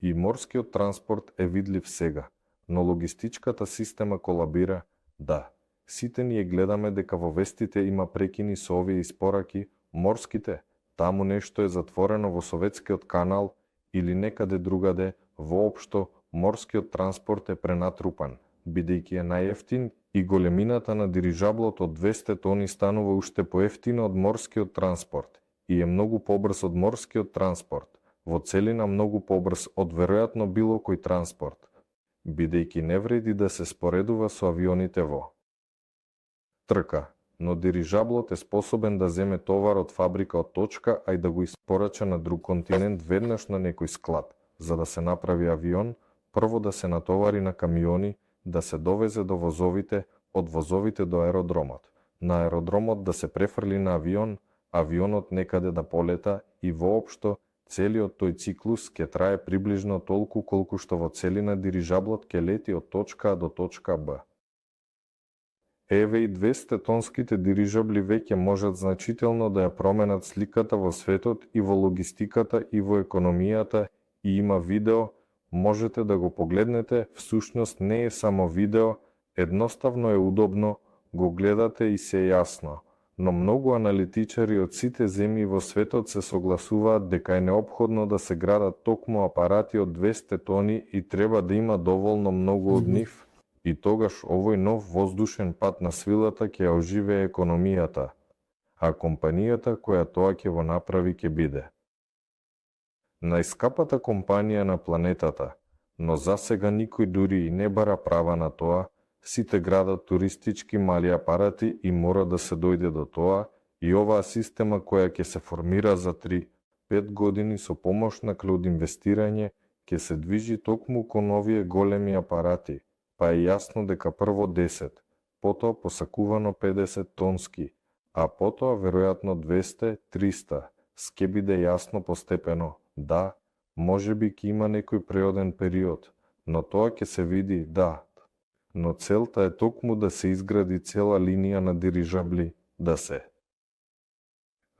И морскиот транспорт е видлив сега, но логистичката система колабира, да. Сите ние гледаме дека во вестите има прекини со овие испораки, морските, таму нешто е затворено во Советскиот канал или некаде другаде, воопшто морскиот транспорт е пренатрупан, бидејќи е најефтин и големината на дирижаблот од 200 тони станува уште поевтино од морскиот транспорт и е многу побрз од морскиот транспорт, во целина многу побрз од веројатно било кој транспорт, бидејќи не вреди да се споредува со авионите во трка, но дирижаблот е способен да земе товар од фабрика од точка, а и да го испорача на друг континент веднаш на некој склад, за да се направи авион, прво да се натовари на камиони, да се довезе до возовите, од возовите до аеродромот, на аеродромот да се префрли на авион, авионот некаде да полета и воопшто целиот тој циклус ќе трае приближно толку колку што во целина дирижаблот ќе лети од точка А до точка Б. Еве и 200 тонските дирижабли веќе можат значително да ја променат сликата во светот и во логистиката и во економијата и има видео, можете да го погледнете, всушност не е само видео, едноставно е удобно, го гледате и се јасно, но многу аналитичари од сите земји во светот се согласуваат дека е неопходно да се градат токму апарати од 200 тони и треба да има доволно многу од нив. И тогаш овој нов воздушен пат на свилата ќе ја оживее економијата, а компанијата која тоа ќе го направи ќе биде најскапата компанија на планетата, но засега никој дури и не бара права на тоа, сите градат туристички мали апарати и мора да се дојде до тоа и оваа система која ќе се формира за 3-5 години со помош на клауд инвестирање ќе се движи токму кон овие големи апарати. Па е јасно дека прво 10, потоа посакувано 50 тонски, а потоа веројатно 200-300, ке биде јасно постепено, да, Можеби ќе има некој преоден период, но тоа ќе се види, да. Но целта е токму да се изгради цела линија на дирижабли, да се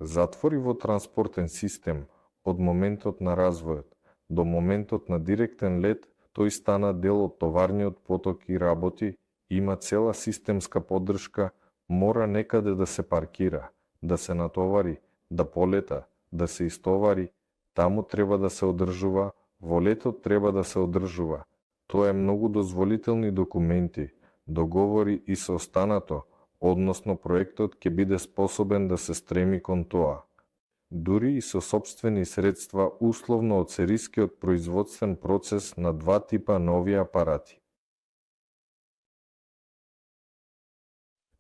затвори во транспортен систем од моментот на развојот до моментот на директен лет. Тој стана дел од товарниот поток и работи, има цела системска поддршка, мора некаде да се паркира, да се натовари, да полета, да се истовари, таму треба да се одржува, во летот треба да се одржува. Тоа е многу дозволителни документи, договори и со останато, односно проектот ќе биде способен да се стреми кон тоа. Дури и со сопствени средства условно од серискиот производствен процес на два типа нови апарати.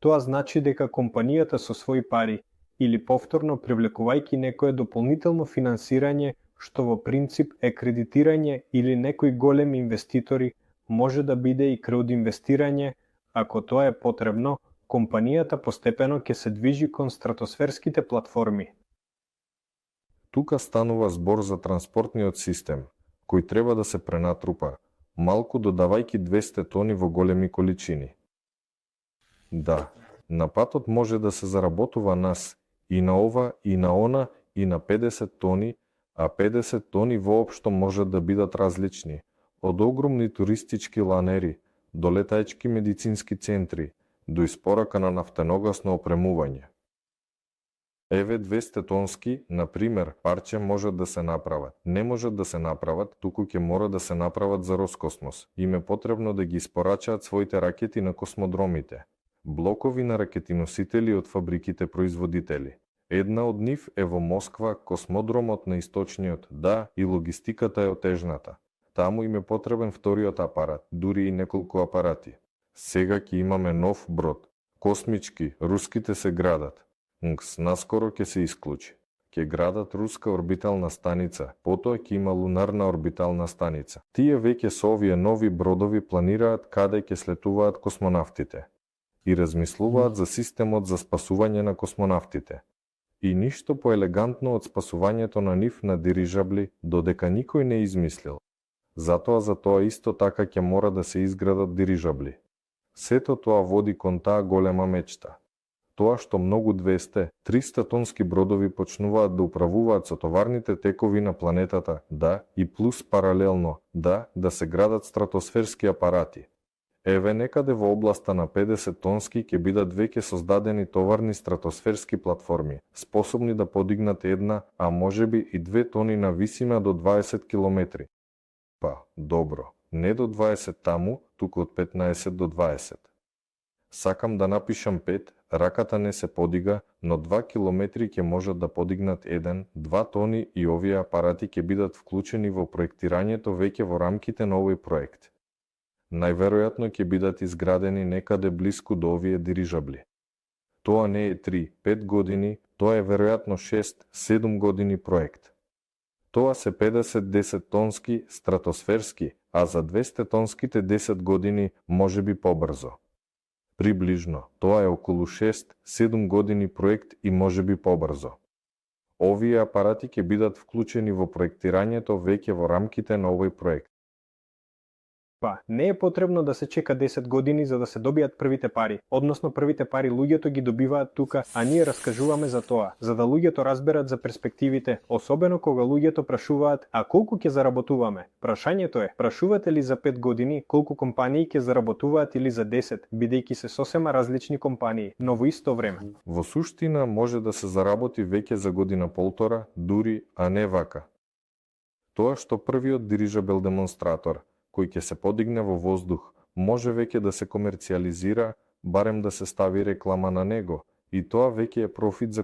Тоа значи дека компанијата со своји пари или повторно привлекувајќи некое дополнително финансирање, што во принцип е кредитирање или некои големи инвеститори, може да биде и краудинвестирање, ако тоа е потребно, компанијата постепено ќе се движи кон стратосферските платформи. Тука станува збор за транспортниот систем, кој треба да се пренатрупа, малку додавајќи 200 тони во големи количини. Да, на патот може да се заработува нас, и на ова, и на она, и на 50 тони, а 50 тони воопшто можат да бидат различни, од огромни туристички ланери, до летајчки медицински центри, до испорака на нафтеногасно опремување. Еве 200 тонски, например, парче можат да се направат. Не можат да се направат, туку ќе мора да се направат за Роскосмос. Им е потребно да ги испорачаат своите ракети на космодромите. Блокови на ракетиносители од фабриките производители. Една од нив е во Москва, космодромот на источниот, да, и логистиката е отежната. Таму им е потребен вториот апарат, дури и неколку апарати. Сега ќе имаме нов брод. Космички, руските се градат. Наскоро ќе се исклучи. Ќе градат руска орбитална станица, потоа ќе има лунарна орбитална станица. Тие веќе со овие нови бродови планираат каде ќе слетуваат космонавтите и размислуваат за системот за спасување на космонавтите. И ништо поелегантно од спасувањето на нив на дирижабли, додека никој не измислил. Затоа за тоа исто така ќе мора да се изградат дирижабли. Сето тоа води кон таа голема мечта. Тоа што многу 200-300 тонски бродови почнуваат да управуваат со товарните текови на планетата, да, и плюс паралелно, да се градат стратосферски апарати. Еве некаде во областа на 50 тонски ќе бидат веќе создадени товарни стратосферски платформи, способни да подигнат 1, а можеби и 2 тони на висина до 20 километри. Па, добро, не до 20 таму, туку од 15 до 20. Сакам да напишам 5, раката не се подига, но 2 километри ќе можат да подигнат 1-2 тони и овие апарати ќе бидат вклучени во проектирањето веќе во рамките на овој проект. Најверојатно ќе бидат изградени некаде блиску до овие дирижабли. Тоа не е 3-5 години, тоа е веројатно 6-7 години проект. Тоа се 50-10 тонски стратосферски, а за 200 тонските 10 години можеби побрзо. Приближно, тоа е околу 6-7 години проект и можеби побрзо. Овие апарати ќе бидат вклучени во проектирањето веќе во рамките на овој проект. Па, не е потребно да се чека 10 години за да се добијат првите пари, односно првите пари луѓето ги добиваат тука, а ние раскажуваме за тоа, за да луѓето разберат за перспективите, особено кога луѓето прашуваат, а колку ќе заработуваме? Прашањето е, прашувате ли за 5 години колку компании ќе заработуваат или за 10, бидејќи се сосема различни компании, но во исто време. Во суштина може да се заработи веќе за година полтора, дури, а не вака. Тоа што првиот дирижабел демонстратор, кој ќе се подигне во воздух, може веќе да се комерцијализира, барем да се стави реклама на него, и тоа веќе е профит за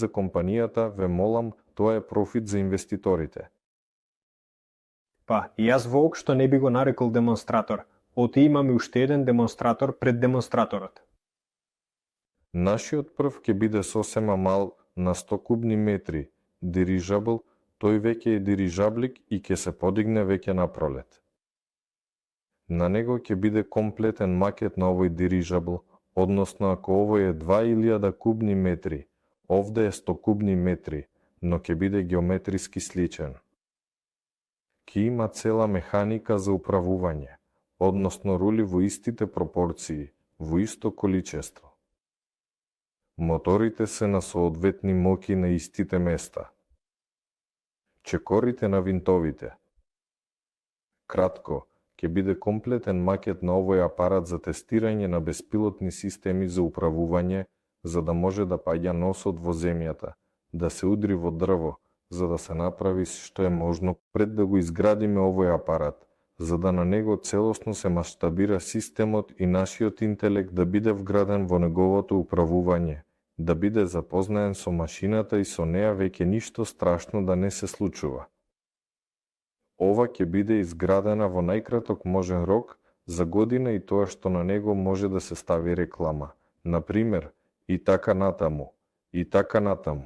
компанијата, ве молам, тоа е профит за инвеститорите. Па, и јас воопшто не би го нарекол демонстратор, оти имаме уште еден демонстратор пред демонстраторот. Нашиот прв ќе биде сосема мал, на 100 кубни метри, дирижабл. Тој веќе е дирижаблик и ќе се подигне веќе на пролет. На него ќе биде комплетен макет на овој дирижабл, односно ако овој е 2000 кубни метри, овде е 100 кубни метри, но ќе биде геометриски сличен. Ки има цела механика за управување, односно рули во истите пропорции, во исто количество. Моторите се на соодветни моки на истите места. Чекорите на винтовите. Кратко, ќе биде комплетен макет на овој апарат за тестирање на беспилотни системи за управување, за да може да паѓа носот во земјата, да се удри во дрво, за да се направи што е можно пред да го изградиме овој апарат, за да на него целосно се маштабира системот и нашиот интелект да биде вграден во неговото управување, да биде запознаен со машината и со неа веќе ништо страшно да не се случува. Ова ќе биде изградена во најкраток можен рок за година и тоа што на него може да се стави реклама. Например, и така натаму, и така натаму.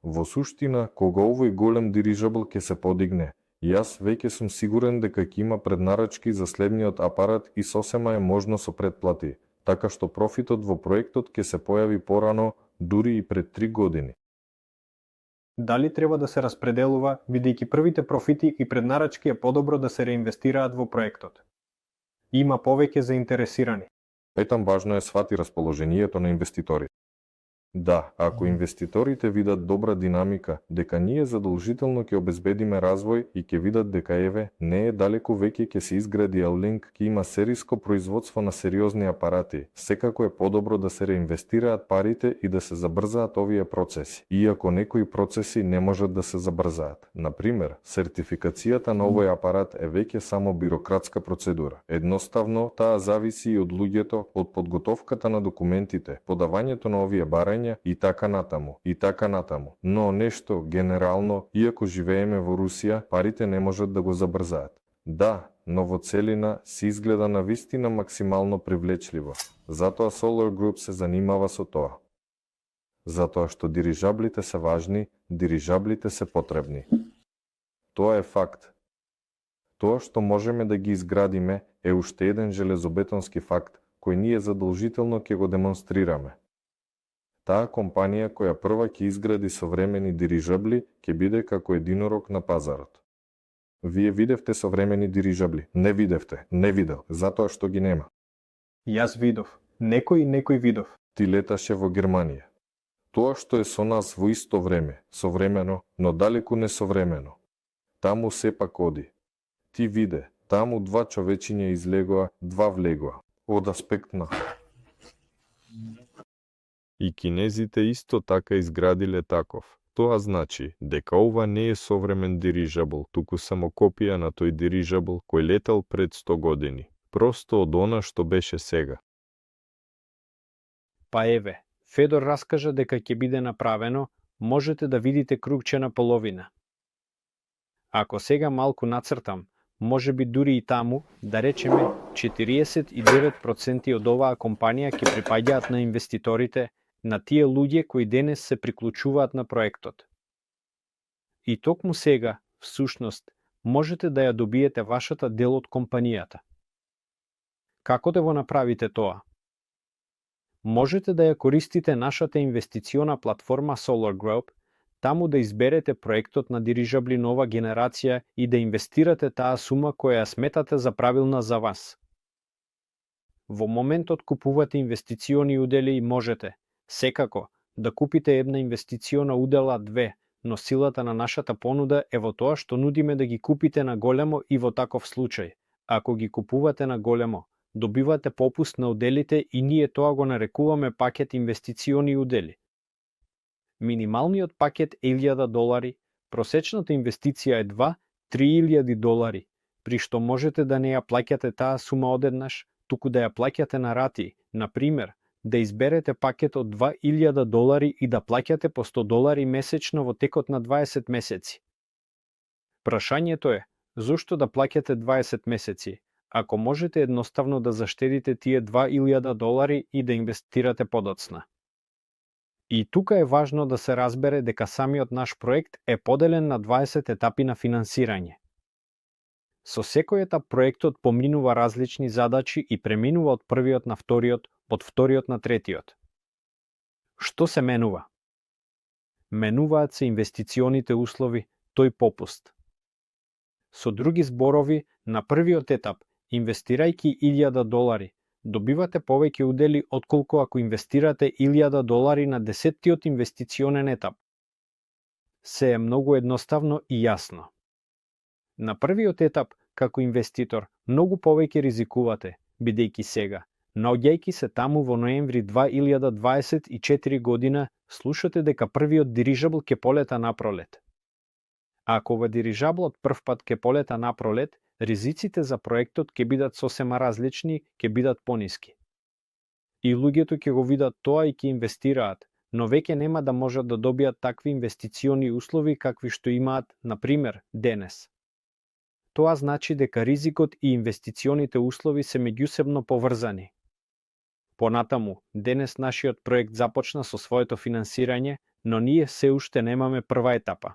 Во суштина, кога овој голем дирижабл ќе се подигне, јас веќе сум сигурен дека ќе има преднарачки за следниот апарат и сосема е можно со предплати, така што профитот во проектот ќе се појави порано, дури и пред 3 години. Дали треба да се распределува, бидејќи првите профити и преднарачки е подобро да се реинвестираат во проектот? Има повеќе заинтересирани. Петам важно е свати расположението на инвеститорите. Да, ако инвеститорите видат добра динамика, дека ние задолжително ќе обезбедиме развој и ќе видат дека еве, не е далеку веќе ќе се изгради L-Link, ќе има сериско производство на сериозни апарати, секако е подобро да се реинвестираат парите и да се забрзаат овие процеси. Иако некои процеси не можат да се забрзаат. Например, сертификацијата на овој апарат е веќе само бирократска процедура. Едноставно, таа зависи и од луѓето, од подготовката на документите, подавањето на овие барања и така натаму, и така натаму. Но нешто, генерално, иако живееме во Русија, парите не можат да го забрзаат. Да, но во целина се изгледа на вистина максимално привлечливо. Затоа Solar Group се занимава со тоа. Затоа што дирижаблите се важни, дирижаблите се потребни. Тоа е факт. Тоа што можеме да ги изградиме е уште еден железобетонски факт, кој ние задолжително ќе го демонстрираме. Таа компанија која прва ќе изгради современи дирижабли ќе биде како единорог на пазарот. Вие видевте современи дирижабли? Не видевте, не видел, затоа што ги нема. Јас видов, некој видов. Ти леташе во Германија. Тоа што е со нас во исто време, современо, но далеку не современо. Таму сепак оди. Ти виде, таму 2 човечиња излегоа, 2 влегоа. Од аспект на и кинезите исто така изградиле таков. Тоа значи дека ова не е современ дирижабл, туку само копија на тој дирижабл кој летал пред 100 години. Просто од она што беше сега. Па еве, Федор раскажа дека ќе биде направено, можете да видите кругче на половина. Ако сега малку нацртам, може би дури и таму, да речеме, 49% од оваа компанија ќе припаѓаат на инвеститорите, на тие луѓе кои денес се приклучуваат на проектот. И токму сега, всушност, можете да ја добиете вашата дел од компанијата. Како да го направите тоа? Можете да ја користите нашата инвестициона платформа Solar Group, таму да изберете проектот на дирижабли нова генерација и да инвестирате таа сума која ја сметате за правилна за вас. Во моментот купувате инвестициони удели и можете, секако, да купите една инвестициона удела 2, но силата на нашата понуда е во тоа што нудиме да ги купите на големо и во таков случај. Ако ги купувате на големо, добивате попуст на уделите и ние тоа го нарекуваме пакет инвестициони удели. Минималниот пакет е $1000, просечната инвестиција е 2-3000 долари, при што можете да не ја плаќате таа сума одеднаш, туку да ја плаќате на рати, например, да изберете пакет од $2000 и да плаќате по $100 месечно во текот на 20 месеци. Прашањето е, зошто да плаќате 20 месеци, ако можете едноставно да заштедите тие $2000 и да инвестирате подоцна. И тука е важно да се разбере дека самиот наш проект е поделен на 20 етапи на финансирање. Со секој етап проектот поминува различни задачи и преминува од првиот на вториот, од вториот на третиот. Што се менува? Менуваат се инвестиционите услови, тој попуст. Со други зборови, на првиот етап, инвестирајќи $1000, добивате повеќе удели отколку ако инвестирате $1000 на 10-тиот инвестиционен етап. Се е многу едноставно и јасно. На првиот етап, како инвеститор, многу повеќе ризикувате, бидејќи сега, наоѓајќи се таму во ноември 2024 година, слушате дека првиот дирижабл ќе полета напролет. Ако ова дирижаблот првпат ќе полета напролет, ризиците за проектот ќе бидат сосема различни, ќе бидат пониски. И луѓето ќе го видат тоа и ќе инвестираат, но веќе нема да можат да добијат такви инвестициони услови какви што имаат, на пример, денес. Тоа значи дека ризикот и инвестиционите услови се меѓусебно поврзани. Понатаму, денес нашиот проект започна со своето финансирање, но ние се уште немаме прва етапа.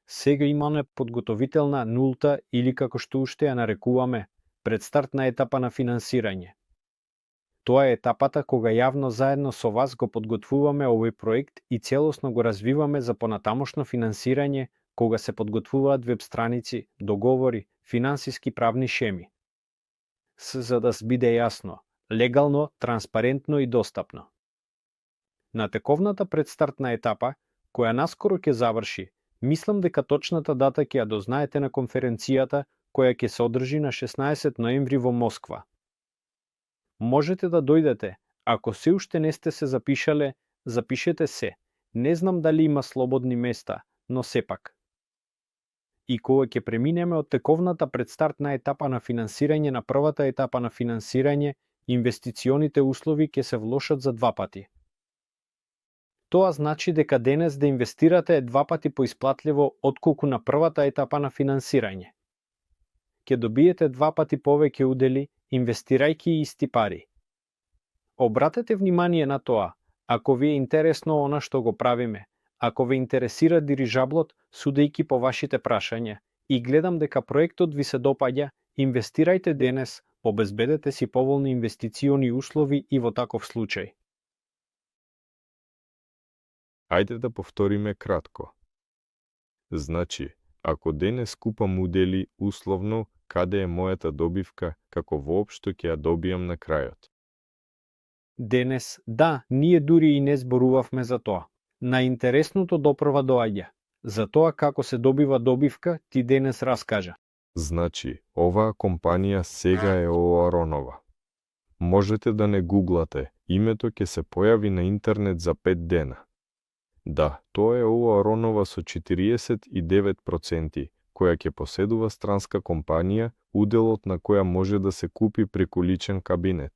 Сега имаме подготовителна нулта или како што уште ја нарекуваме, предстартна етапа на финансирање. Тоа е етапата кога јавно заедно со вас го подготвуваме овој проект и целосно го развиваме за понатамошно финансирање, кога се подготвуваат веб страници, договори, финансиски правни шеми. За да биде јасно, легално, транспарентно и достапно. На тековната предстартна етапа, која наскоро ќе заврши, мислам дека точната дата ќе ја дознаете на конференцијата која ќе се одржи на 16 ноември во Москва. Можете да дојдете, ако се уште не сте се запишале, запишете се. Не знам дали има слободни места, но сепак. И кога ќе преминеме од тековната предстартна етапа на финансирање на првата етапа на финансирање, инвестиционите услови ќе се влошат за 2 пати. Тоа значи дека денес да инвестирате е 2 пати поисплатливо отколку на првата етапа на финансирање. Ќе добиете 2 пати повеќе удели, инвестирајќи исти пари. Обратете внимание на тоа, ако ви е интересно она што го правиме, ако ве интересира дирижаблот, судејќи по вашите прашања, и гледам дека проектот ви се допаѓа, инвестирајте денес, обезбедете си поволни инвестициони услови и во таков случај. Ајде да повториме кратко. Значи, ако денес купам удели условно, каде е мојата добивка, како воопшто ќе ја добијам на крајот? Денес, да, ние дури и не зборувавме за тоа. Најинтересното допрва доаѓа. За тоа како се добива добивка, ти денес раскажа. Значи, оваа компанија сега е Оаронова. Можете да не гуглате, името ќе се појави на интернет за 5 дена. Да, тоа е Оаронова со 49%, која ќе поседува странска компанија, уделот на која може да се купи преку личен кабинет.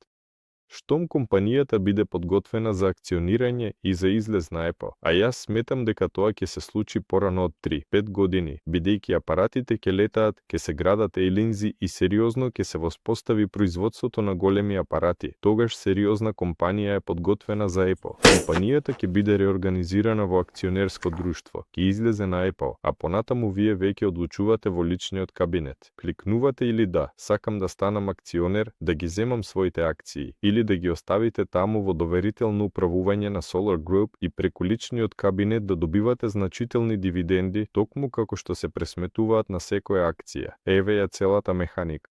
Штом компанијата биде подготвена за акционирање и за излез на ЕПО, а јас сметам дека тоа ќе се случи порано од 3-5 години, бидејќи апаратите ќе летаат, ќе се градат ејлинзи и сериозно ќе се воспостави производството на големи апарати, тогаш сериозна компанија е подготвена за ЕПО. Компанијата ќе биде реорганизирана во акционерско друштво, ќе излезе на ЕПО, а понатаму вие веќе одлучувате во личниот кабинет. Кликнувате или да, сакам да станам акционер, да ги земам своите акции, или да ги оставите таму во доверително управување на Solar Group и преку личниот кабинет да добивате значителни дивиденди, токму како што се пресметуваат на секоја акција. Еве ја целата механика.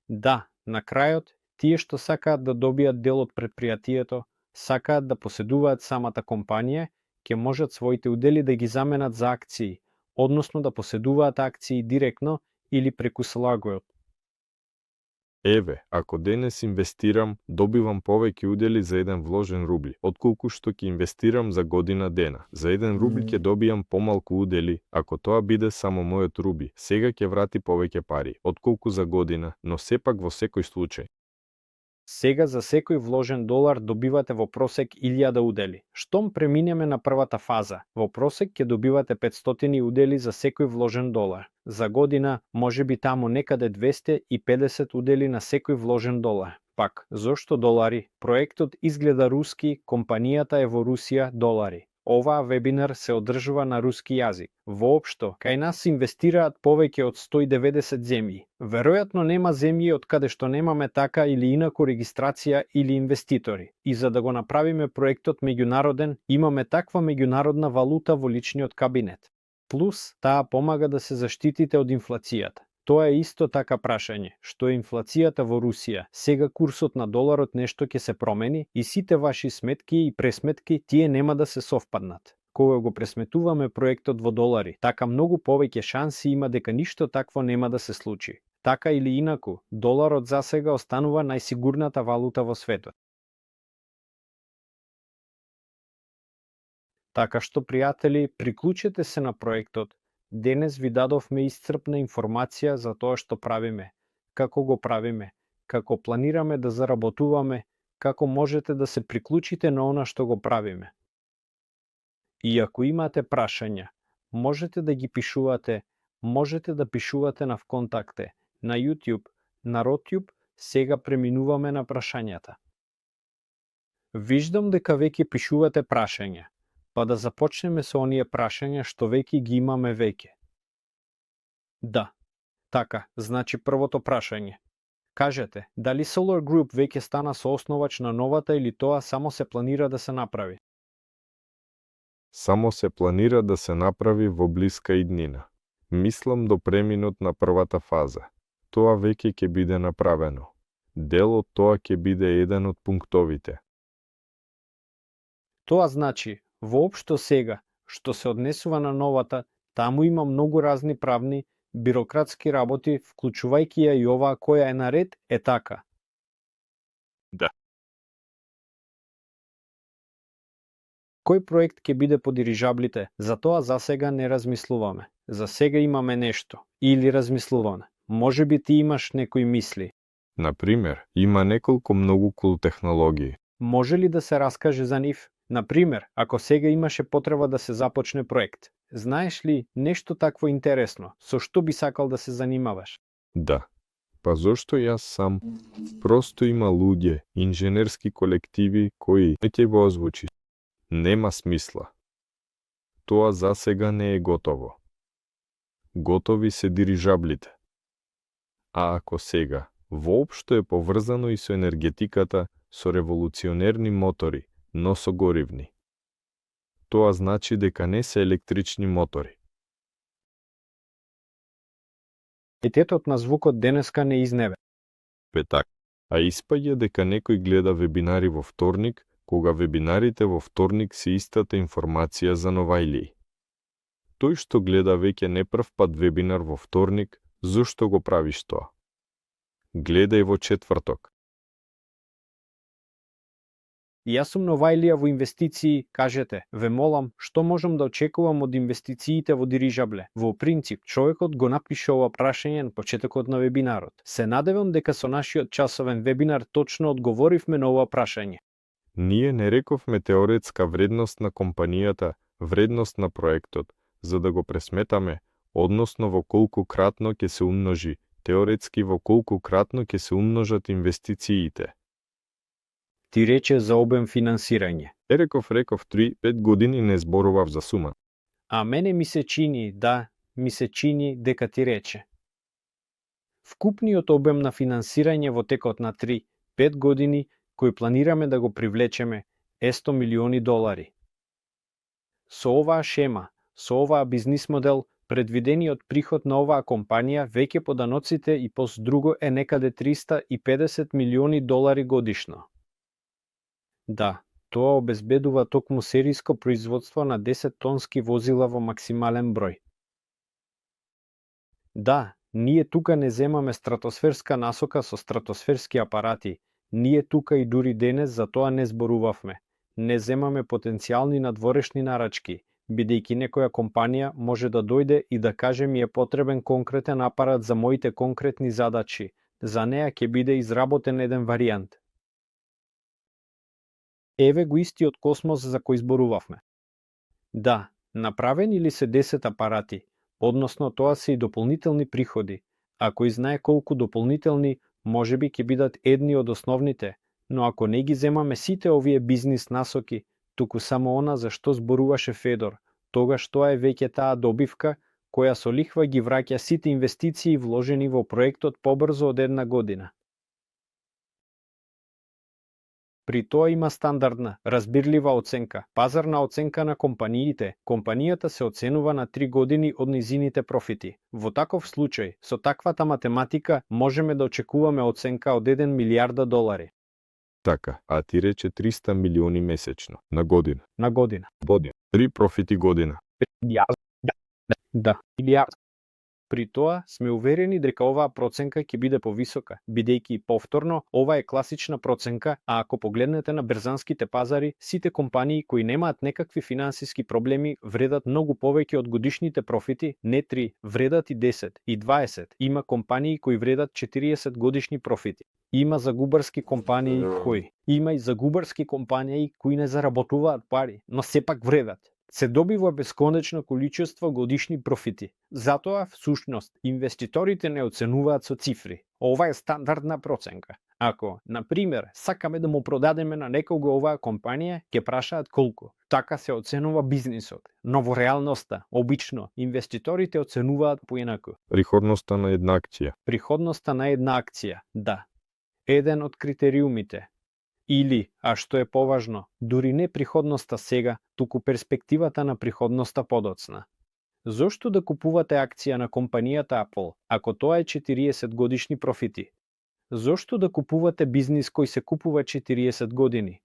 Да, на крајот, тие што сакаат да добијат дел од предпријатието, сакаат да поседуваат самата компанија, ќе можат своите удели да ги заменат за акции, односно да поседуваат акции директно или преку Solar Group. Еве, ако денес инвестирам, добивам повеќе удели за 1 вложен рубли, отколку што ќе инвестирам за година дена. За 1 рубли ќе добијам помалку удели, ако тоа биде само мојот руби. Сега ќе врати повеќе пари, отколку за година, но сепак во секој случај. Сега за секој вложен долар добивате во просек 1000 удели. Штом преминеме на првата фаза, во просек ќе добивате 500 удели за секој вложен долар. За година може би таму некаде 250 удели на секој вложен долар. Пак, зошто долари? Проектот изгледа руски, компанијата е во Русија, долари. Оваа вебинар се одржува на руски јазик. Воопшто, кај нас инвестираат повеќе од 190 земји. Веројатно нема земји од каде што немаме така или инаку регистрација или инвеститори. И за да го направиме проектот меѓународен, имаме таква меѓународна валута во личниот кабинет. Плюс, таа помага да се заштитите од инфлацијата. Тоа е исто така прашање, што е инфлацијата во Русија. Сега курсот на доларот нешто ќе се промени и сите ваши сметки и пресметки тие нема да се совпаднат. Кога го пресметуваме проектот во долари, така многу повеќе шанси има дека ништо такво нема да се случи. Така или инаку, доларот засега останува најсигурната валута во светот. Така што, пријатели, приклучете се на проектот. Денес ви дадовме исцрпна информација за тоа што правиме, како го правиме, како планираме да заработуваме, како можете да се приклучите на она што го правиме. И ако имате прашања, можете да ги пишувате, можете да пишувате на вконтакте, на YouTube, на Rotube, сега преминуваме на прашањата. Виждам дека веќе пишувате прашања, па да започнеме со оние прашања што веќе ги имаме веќе. Да, така, значи првото прашање. Кажете, дали Solar Group веќе стана соосновач на новата или тоа само се планира да се направи? Само се планира да се направи во блиска иднина. Мислам до преминот на првата фаза. Тоа веќе ќе биде направено. Дел од тоа ќе биде еден од пунктовите. Тоа значи, воопшто сега, што се однесува на новата, таму има многу разни правни, бирократски работи, вклучувајќи ја и оваа која е наред, е така. Да. Кој проект ќе биде по дирижаблите? За тоа за сега не размислуваме. За сега имаме нешто. Или размислуваме. Може би ти имаш некои мисли. Например, има неколку многу кул технологии. Може ли да се раскаже за нив? Например, ако сега имаше потреба да се започне проект. Знаеш ли нешто такво интересно, со што би сакал да се занимаваш? Да. Па зошто јас сам? Просто има луѓе, инженерски колективи кои не ќе го озвучи. Нема смисла. Тоа за сега не е готово. Готови се дирижаблите. А ако сега, воопшто е поврзано и со енергетиката, со револуционерни мотори, но со горивни. Тоа значи дека не се електрични мотори. Ететот на звукот денеска не изневе. Петак. А испаѓа дека некој гледа вебинари во вторник, кога вебинарите во вторник се истата информација за Новајлии. Тој што гледа веќе не прв пат вебинар во вторник, зошто го правиш тоа? Гледај во четврток. Јас сум Новајлија во инвестиции, кажете, ве молам, што можам да очекувам од инвестициите во дирижабле? Во принцип, човекот го напише ова прашање на почетокот на вебинарот. Се надевам дека со нашиот часовен вебинар точно одговоривме на ова прашање. Ние не рековме теоретска вредност на компанијата, вредност на проектот, за да го пресметаме, односно во колку кратно ќе се умножи, теоретски во колку кратно ќе се умножат инвестициите. Ти рече за обем финансирање. Реков 3-5 години не зборував за сума. А мене ми се чини, дека ти рече. Вкупниот обем на финансирање во текот на 3-5 години, кој планираме да го привлечеме, е $100 милиони. Со оваа шема, со оваа бизнис модел, предвидениот приход на оваа компанија веќе по даноците и пос друго е некаде $350 милиони годишно. Да, тоа обезбедува токму сериско производство на 10 тонски возила во максимален број. Да, ние тука не земаме стратосферска насока со стратосферски апарати, ние тука и дури денес за тоа не зборувавме. Не земаме потенцијални надворешни нарачки, бидејќи некоја компанија може да дојде и да каже ми е потребен конкретен апарат за моите конкретни задачи, за неа ќе биде изработен еден варијант. Еве го истиот космос за кој зборувавме. Да, направени ли се 10 апарати, односно тоа се и дополнителни приходи, а кој знае колку дополнителни, може би ќе бидат едни од основните, но ако не ги земаме сите овие бизнис насоки, туку само она за што зборуваше Федор, тогаш тоа е веќе таа добивка, која со лихва ги враќа сите инвестиции вложени во проектот побрзо од една година. При тоа има стандардна, разбирлива оценка, пазарна оценка на компаниите. Компанијата се оценува на 3 години од низините профити. Во таков случај, со таквата математика можеме да очекуваме оценка од 1 милијарда долари. Така, а ти рече 300 милиони месечно, на година. На година. Година. 3 профити година. Да, милијарда. При тоа сме уверени дека оваа проценка ќе биде повисока, бидејќи повторно ова е класична проценка, а ако погледнете на берзанските пазари, сите компании кои немаат некакви финансиски проблеми вредат многу повеќе од годишните профити, не 3, вредат и 10, и 20. Има компании кои вредат 40 годишни профити. Има загубарски компании кои и загубарски компании кои не заработуваат пари, но сепак вредат. Се добива бесконечно количество годишни профити. Затоа, всушност, инвеститорите не оценуваат со цифри. Ова е стандардна проценка. Ако, на пример, сакаме да му продадеме на некого оваа компанија, ќе прашаат колку. Така се оценува бизнисот. Но во реалноста, обично, инвеститорите оценуваат поинаку. Приходноста на една акција. Приходноста на една акција, да. Еден од критериумите. Или, а што е поважно, дури не приходноста сега, туку перспективата на приходноста подоцна. Зошто да купувате акција на компанијата Apple, ако тоа е 40 годишни профити? Зошто да купувате бизнис кој се купува 40 години?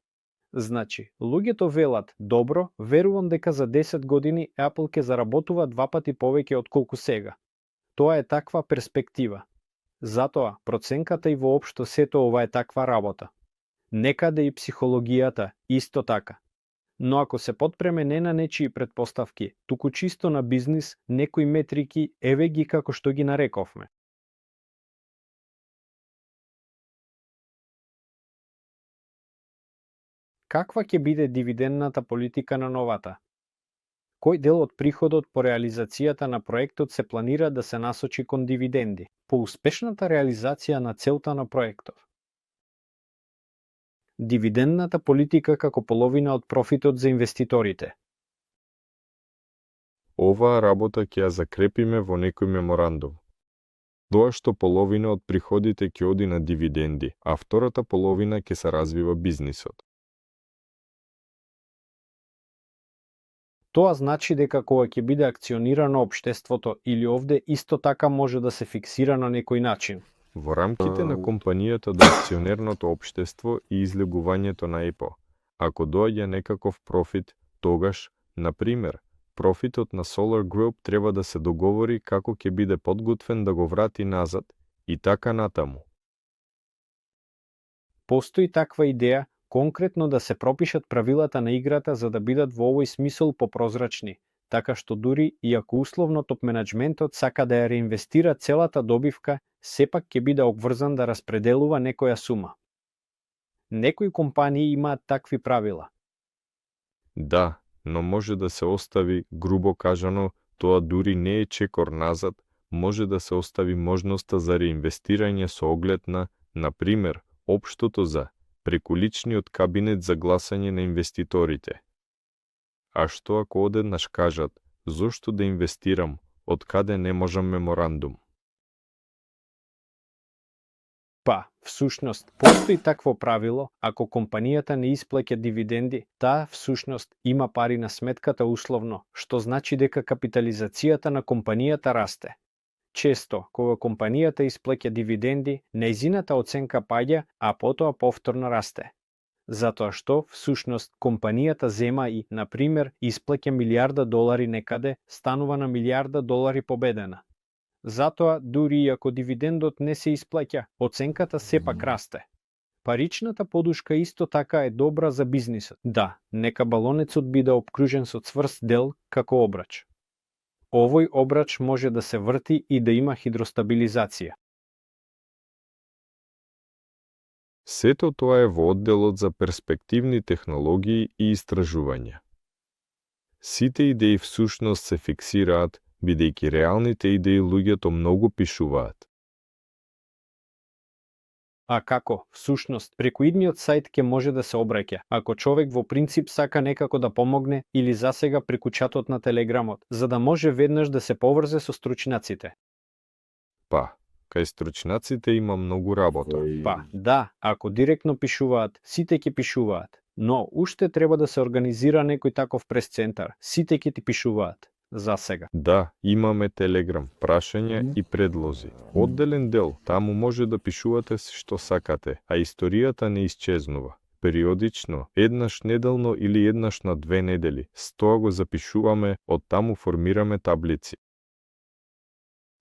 Значи, луѓето велат, добро, верувам дека за 10 години Apple ќе заработува 2 пати повеќе од колку сега. Тоа е таква перспектива. Затоа, проценката и воопшто сето ова е таква работа. Некаде и психологијата исто така. Но ако се потпреме не на нечии предпоставки, туку чисто на бизнис, некои метрики, еве ги како што ги нарековме. Каква ќе биде дивидендната политика на новата? Кој дел од приходот по реализацијата на проектот се планира да се насочи кон дивиденди, по успешната реализација на целта на проектот? Дивидендната политика како половина од профитот за инвеститорите. Оваа работа ќе ја закрепиме во некој меморандум. Тоа што половина од приходите ќе оди на дивиденди, а втората половина ќе се развива бизнисот. Тоа значи дека кога ќе биде акционирано општеството или овде исто така може да се фиксира на некој начин. Во рамките на компанијата до акционерното општество и излегувањето на ЕПО, ако доаѓа некаков профит, тогаш, на пример, профитот на Solar Group треба да се договори како ќе биде подготвен да го врати назад и така натаму. Постои таква идеја, конкретно да се пропишат правилата на играта за да бидат во овој смисол попрозрачни, така што дури и ако условно топ-менаџментот сака да ја реинвестира целата добивка, сепак ќе биде обврзан да распределува некоја сума. Некои компании имаат такви правила. Да, но може да се остави, грубо кажано, тоа дури не е чекор назад, може да се остави можноста за реинвестирање со оглед на пример, општото за прекуличниот кабинет за гласање на инвеститорите. А што ако одеднаш кажат, зошто да инвестирам, од каде не можам меморандум? Па, всушност, постои такво правило, ако компанијата не исплаќа дивиденди, таа всушност има пари на сметката условно, што значи дека капитализацијата на компанијата расте. Често, кога компанијата исплаќа дивиденди, нејзината оценка паѓа, а потоа повторно расте. Затоа што, всушност, компанијата зема и, на пример, исплаќа милијарда долари некаде, станува на милијарда долари победена. Затоа, дури и ако дивидендот не се исплаќа, оценката сепак расте. Паричната подушка исто така е добра за бизнисот. Да, нека балонецот биде обкружен со цврст дел како обрач. Овој обрач може да се врти и да има хидростабилизација. Сето тоа е во одделот за перспективни технологии и истражувања. Сите идеи всушност се фиксираат, бидејќи реалните идеи луѓето многу пишуваат. А како, всушност, преку идниот сајт ќе може да се обраќа, ако човек во принцип сака некако да помогне или засега преку чатот на телеграмот, за да може веднаш да се поврзе со стручњаците. Па, Кај стручнаците има многу работа. Па, да, ако директно пишуваат, сите ќе пишуваат. Но уште треба да се организира некој таков прес-центар. Сите ќе ти пишуваат. За сега. Да, имаме Телеграм, прашања и предлози. Одделен дел, таму може да пишувате што сакате, а историјата не исчезнува. Периодично, еднаш неделно или еднаш на 2 недели, тоа го запишуваме, од таму формираме таблици.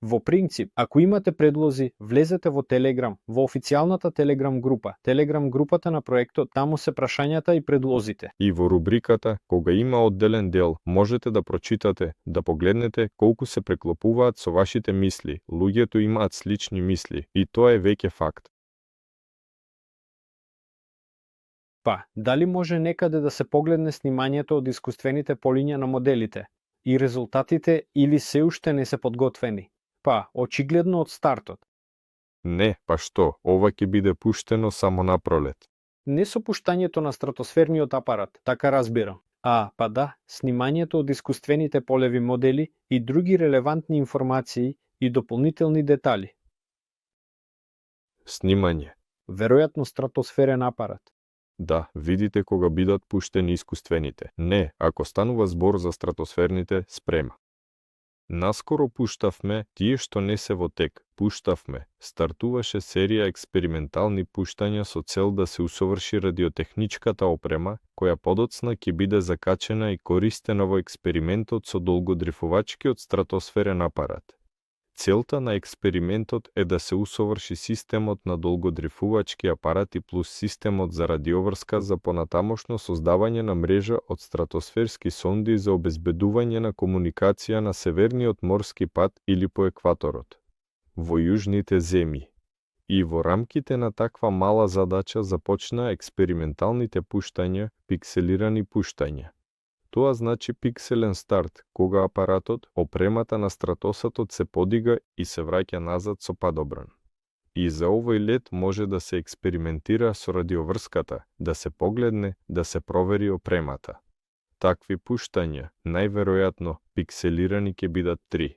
Во принцип, ако имате предлози, влезете во Телеграм, во официјалната Телеграм група. Телеграм групата на проектот, таму се прашањата и предлозите. И во рубриката, кога има одделен дел, можете да прочитате, да погледнете колку се преклопуваат со вашите мисли. Луѓето имаат слични мисли, и тоа е веќе факт. Па, дали може некаде да се погледне снимањето од искуствените полиња на моделите? И резултатите или се уште не се подготвени? Па, очигледно од стартот. Не, па што, ова ќе биде пуштено само на пролет. Не со пуштањето на стратосферниот апарат, така разбирам. Па да, снимањето од искуствените полеви модели и други релевантни информации и дополнителни детали. Снимање. Веројатно стратосферен апарат. Да, видите кога бидат пуштени искуствените. Не, ако станува збор за стратосферните, спрема. Наскоро пуштавме, тие што не се во тек, пуштавме. Стартуваше серија експериментални пуштања со цел да се усоврши радиотехничката опрема, која подоцна ќе биде закачена и користена во експериментот со долгодрифувачкиот стратосферен апарат. Целта на експериментот е да се усоврши системот на долгодрифувачки апарати плюс системот за радиоврска за понатамошно создавање на мрежа од стратосферски сонди за обезбедување на комуникација на северниот морски пат или по екваторот, во јужните земји. И во рамките на таква мала задача започна експерименталните пуштања, пикселирани пуштања. Тоа значи пикселен старт, кога апаратот, опремата на стратосатот се подига и се враќа назад со падобран. И за овој лет може да се експериментира со радиоврската, да се погледне, да се провери опремата. Такви пуштања, најверојатно, пикселирани ќе бидат 3.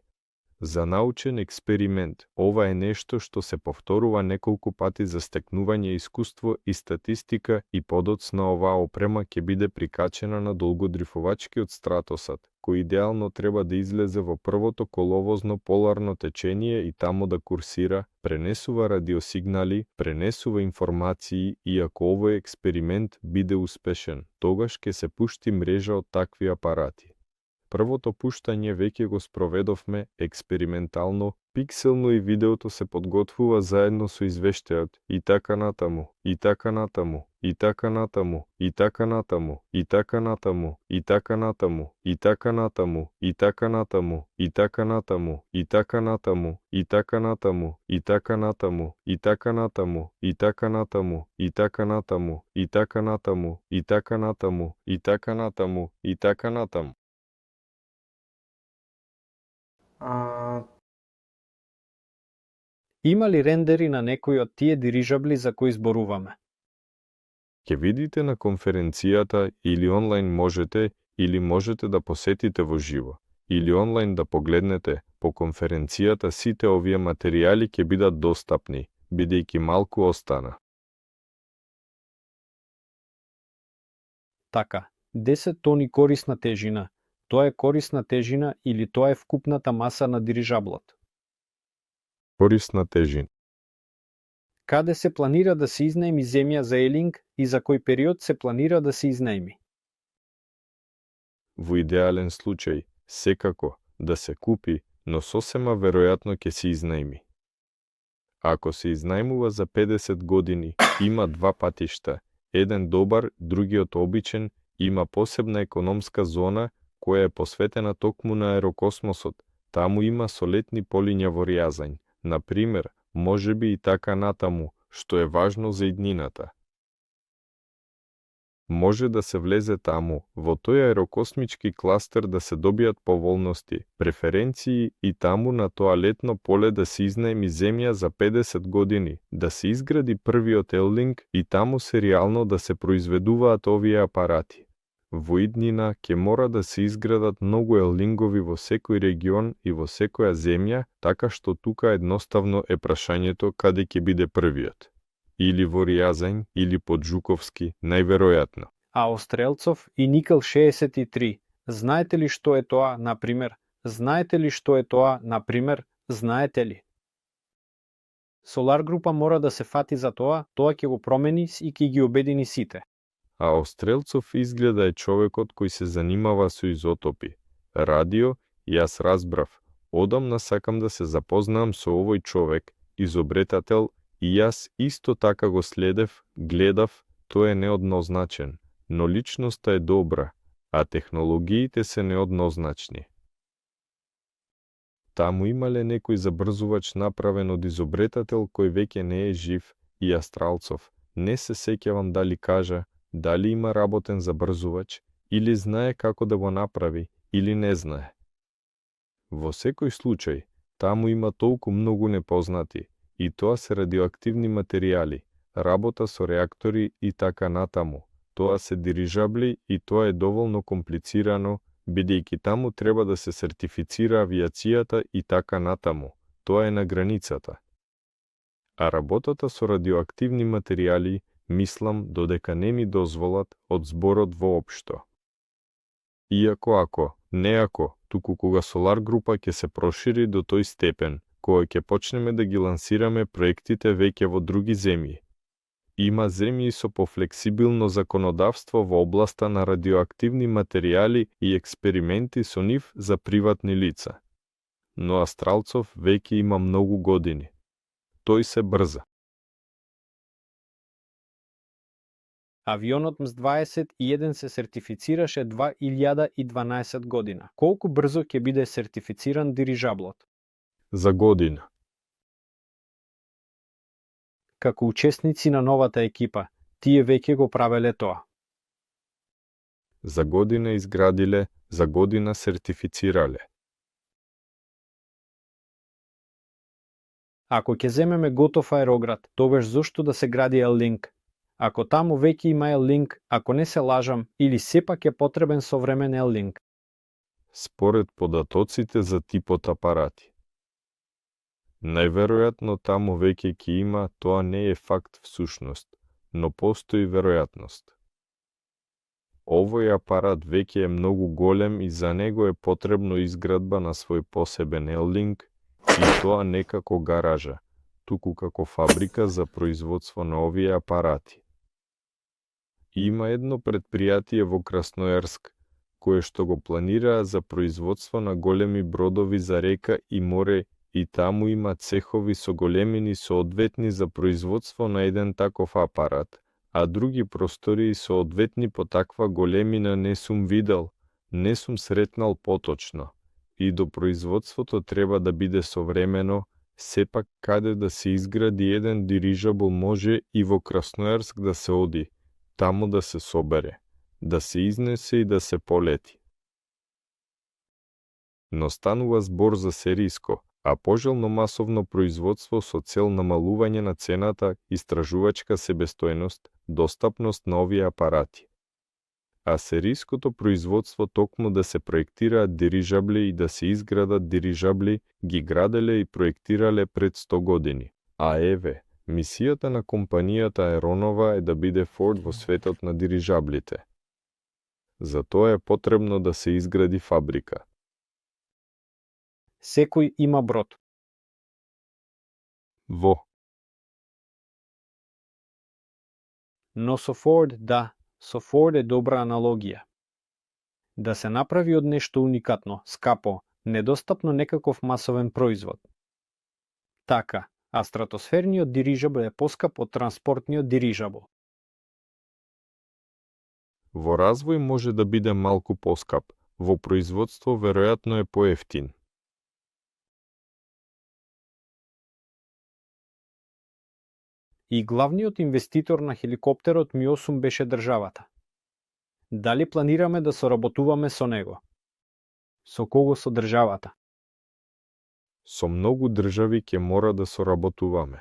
За научен експеримент, ова е нешто што се повторува неколку пати за стекнување искуство и статистика и подоцна оваа опрема ќе биде прикачена на долгодрифувачкиот стратосат, кој идеално треба да излезе во првото коловозно поларно течение и таму да курсира, пренесува радиосигнали, пренесува информации и ако овој експеримент биде успешен, тогаш ќе се пушти мрежа од такви апарати. Првото пуштање веќе го спроведовме експериментално, пикселно и видеото се подготвува заедно со извештајот и така натаму, и така натаму, и така натаму, и така натаму, и така натаму, и така натаму, и така натаму, и така натаму, и така натаму, и така натаму, и така натаму, и така натаму, и така натаму, и така натаму, и така натаму, и така натаму, и така натаму, и така натаму, и така натаму. Има ли рендери на некои од тие дирижабли за кои зборуваме? Ќе видите на конференцијата или онлайн можете да посетите во живо, или онлайн да погледнете по конференцијата сите овие материјали ќе бидат достапни, бидејќи малку остана. Така, 10 тони корисна тежина. Тоа е корисна тежина или тоа е вкупната маса на дирижаблот? Корисна тежина. Каде се планира да се изнајми земја за елинг и за кој период се планира да се изнајми? Во идеален случај, секако, да се купи, но сосема веројатно ќе се изнајми. Ако се изнајмува за 50 години, има два патишта, еден добар, другиот обичен, има посебна економска зона, која е посветена токму на аерокосмосот, таму има солетни полиња во Рјазањ, например, можеби и така натаму, што е важно за иднината. Може да се влезе таму, во тој аерокосмички кластер да се добијат поволности, преференции и таму на тоа летно поле да се изнајми земја за 50 години, да се изгради првиот елинг и таму серијално да се произведуваат овие апарати. Во иднина ќе мора да се изградат многу елингови во секој регион и во секоја земја, така што тука едноставно е прашањето каде ќе биде првиот. Или во Рјазањ, или под Жуковски, најверојатно. А Острелцов и Никел 63. Знаете ли што е тоа, например? Знаете ли што е тоа, например? Знаете ли? Solar група мора да се фати за тоа ќе го промени и ќе ги обедини сите. А Острелцов изгледа е човекот кој се занимава со изотопи. Радио, јас разбрав. Одамна сакам да се запознаам со овој човек, изобретател, и јас исто така го следев, гледав, тој е неоднозначен, но личноста е добра, а технологиите се неоднозначни. Таму имале некој забрзувач направен од изобретател кој веќе не е жив, и Астралцов. Не се сеќавам дали кажа, дали има работен забрзувач, или знае како да го направи, или не знае. Во секој случај, таму има толку многу непознати, и тоа се радиоактивни материјали, работа со реактори и така натаму. Тоа се дирижабли и тоа е доволно комплицирано, бидејќи таму треба да се сертифицира авиацијата и така натаму. Тоа е на границата. А работата со радиоактивни материјали, мислам, додека не ми дозволат од зборот воопшто. Иако не ако, туку кога Solar група ќе се прошири до тој степен, кога ќе почнеме да ги лансираме проектите веќе во други земји. Има земји со пофлексибилно законодавство во областа на радиоактивни материјали и експерименти со нив за приватни лица. Но Астралцов веќе има многу години. Тој се брза. Авионот МС-21 се сертифицираше 2012 година. Колку брзо ќе биде сертифициран дирижаблот? За година. Како учесници на новата екипа, тие веќе го правеле тоа. За година изградиле, за година сертифицирале. Ако ќе земеме готов аероград, тогаш зошто да се гради L-Link? Ако таму веќе има L-Link, ако не се лажам, или сепак е потребен современ L-Link? Според податоците за типот апарати. Најверојатно таму веќе ќе има, тоа не е факт всушност, но постои веројатност. Овој апарат веќе е многу голем и за него е потребно изградба на свој посебен L-Link, и тоа не како гаража, туку како фабрика за производство на овие апарати. Има едно предпријатие во Краснојарск, кое што го планираа за производство на големи бродови за река и море, и таму има цехови со големини соодветни за производство на еден таков апарат, а други простории соодветни по таква големина не сум видел, не сум сретнал поточно. И до производството треба да биде современо, сепак каде да се изгради еден дирижабл може и во Краснојарск да се оди, таму да се собере, да се изнесе и да се полети. Но станува збор за сериско, а пожелно масовно производство со цел намалување на цената, истражувачка себестојност, достапност на овие апарати. А сериското производство токму да се проектираат дирижабли и да се изградат дирижабли, ги граделе и проектирале пред 100 години. А еве, мисијата на компанијата Аеронова е да биде Форд во светот на дирижаблите. За тоа е потребно да се изгради фабрика. Секој има брод. Во. Но со Ford, да, со Ford е добра аналогија. Да се направи од нешто уникатно, скапо, недостапно некаков масовен производ. Така, а стратосферниот дирижабл е поскап од транспортниот дирижабл. Во развој може да биде малку поскап, во производство веројатно е поевтин. И главниот инвеститор на хеликоптерот Ми-8 беше државата. Дали планираме да соработуваме со него? Со кого со државата? Со многу држави ќе мора да соработуваме.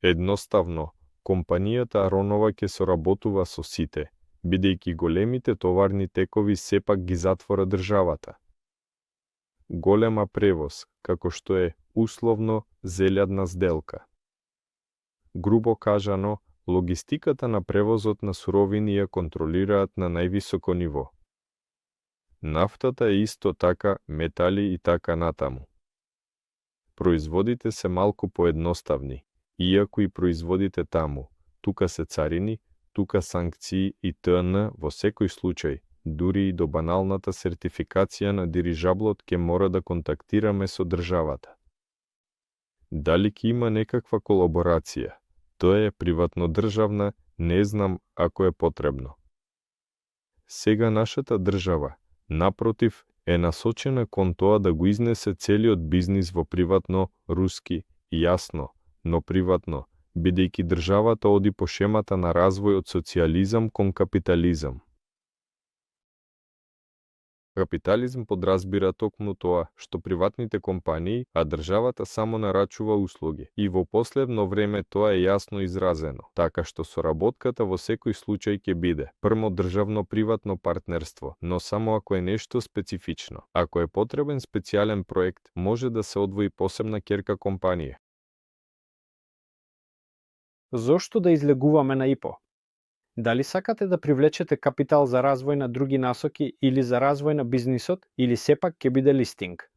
Едноставно, компанијата Аронова ќе соработува со сите, бидејќи големите товарни текови сепак ги затвора државата. Голема превоз, како што е условно зелјадна сделка. Грубо кажано, логистиката на превозот на суровини ја контролираат на највисоко ниво. Нафтата е исто така, метали и така натаму. Производите се малку поедноставни, иако и производите таму, тука се царини, тука санкции и т.н. во секој случај, дури и до баналната сертификација на дирижаблот ќе мора да контактираме со државата. Дали ќе има некаква колаборација? Тоа е приватно државна, не знам ако е потребно. Сега нашата држава, напротив, е насочена кон тоа да го изнесе целиот бизнис во приватно, руски, јасно, но приватно, бидејќи државата оди по шемата на развој од социјализам кон капитализам. Капитализм подразбира токму тоа што приватните компании, а државата само нарачува услуги. И во последно време тоа е јасно изразено, така што соработката во секој случај ќе биде прво државно-приватно партнерство, но само ако е нешто специфично. Ако е потребен специјален проект, може да се одвои посебна ќерка компанија. Зошто да излегуваме на ИПО? Дали сакате да привлечете капитал за развој на други насоки или за развој на бизнисот, или сепак ќе биде листинг?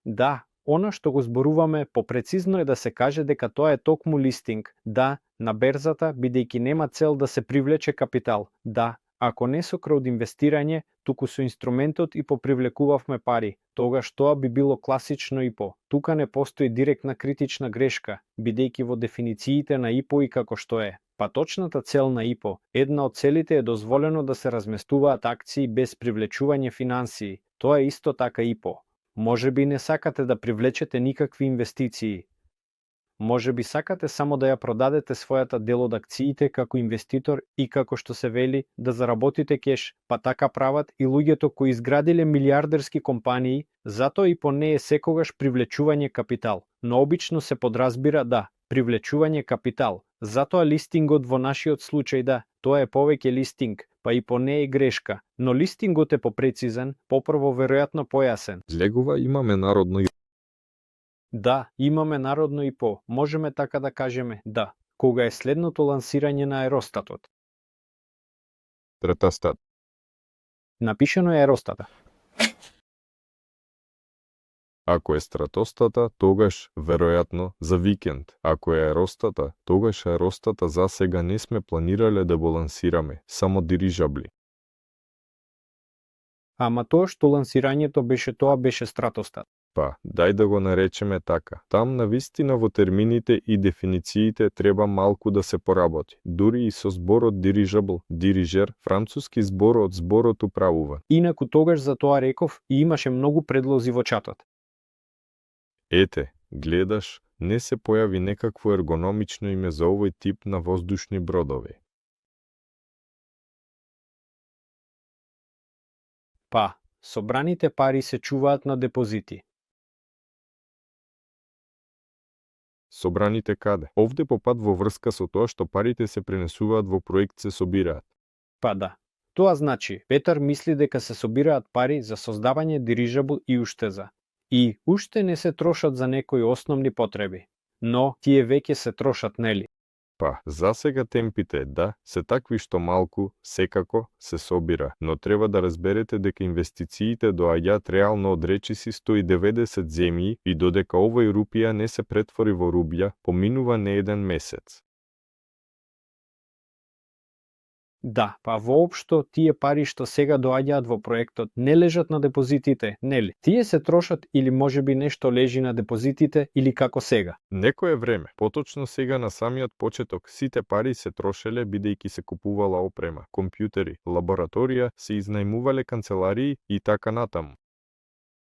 Да, она што го зборуваме попрецизно е да се каже дека тоа е токму листинг, да, на берзата, бидејќи нема цел да се привлече капитал, да, ако не со крауд инвестирање, туку со инструментот и попривлекувавме пари, тогаш тоа би било класично ИПО. Тука не постои директна критична грешка, бидејќи во дефинициите на ИПО и како што е. Паточната цел на ИПО, една од целите е дозволено да се разместуваат акции без привлечување финансии. Тоа е исто така ИПО. Може би не сакате да привлечете никакви инвестиции. Може би сакате само да ја продадете својата дел од акциите како инвеститор и како што се вели, да заработите кеш, па така прават и луѓето кои изградиле милиардерски компании, затоа ИПО не е секогаш привлечување капитал, но обично се подразбира да, привлечување капитал. Затоа листингот во нашиот случај да, тоа е повеќе листинг, па ИПО не е грешка, но листингот е попрецизен, попрво веројатно појасен. Излегува имаме народно. Да, имаме народно ИПО, можеме така да кажеме, да. Кога е следното лансирање на Еростатот? Трета стат. Напишено е Еростата. Ако е стратостата, тогаш, веројатно, за викенд. Ако е Еростата, тогаш Еростата за сега не сме планирале да го лансираме, само дирижабли. Ама тоа што лансирањето беше, тоа беше стратостат. Па, дај да го наречеме така. Там навистина во термините и дефинициите треба малку да се поработи. Дури и со зборот дирижабл, дирижер, француски збор од зборот управува. Инаку тогаш за тоа реков и имаше многу предлози во чатот. Ете, гледаш, не се појави некакво ергономично име за овој тип на воздушни бродови. Па, собраните пари се чуваат на депозити. Собраните каде? Овде попад во врска со тоа што парите се пренесуваат во проект се собираат. Па да. Тоа значи, Петар мисли дека се собираат пари за создавање дирижабл и уштеза. И уште не се трошат за некои основни потреби. Но тие веќе се трошат, нели? Па, засега темпите, да, се такви што малку, секако, се собира, но треба да разберете дека инвестициите доаѓаат реално од речиси 190 земји и додека овој рупија не се претвори во рубља, поминува не еден месец. Да, па воопшто тие пари што сега доаѓаат во проектот не лежат на депозитите, нели? Тие се трошат или можеби нешто лежи на депозитите или како сега? Некое време, поточно сега на самиот почеток, сите пари се трошеле бидејќи се купувала опрема, компјутери, лабораторија, се изнајмувале канцеларии и така натаму.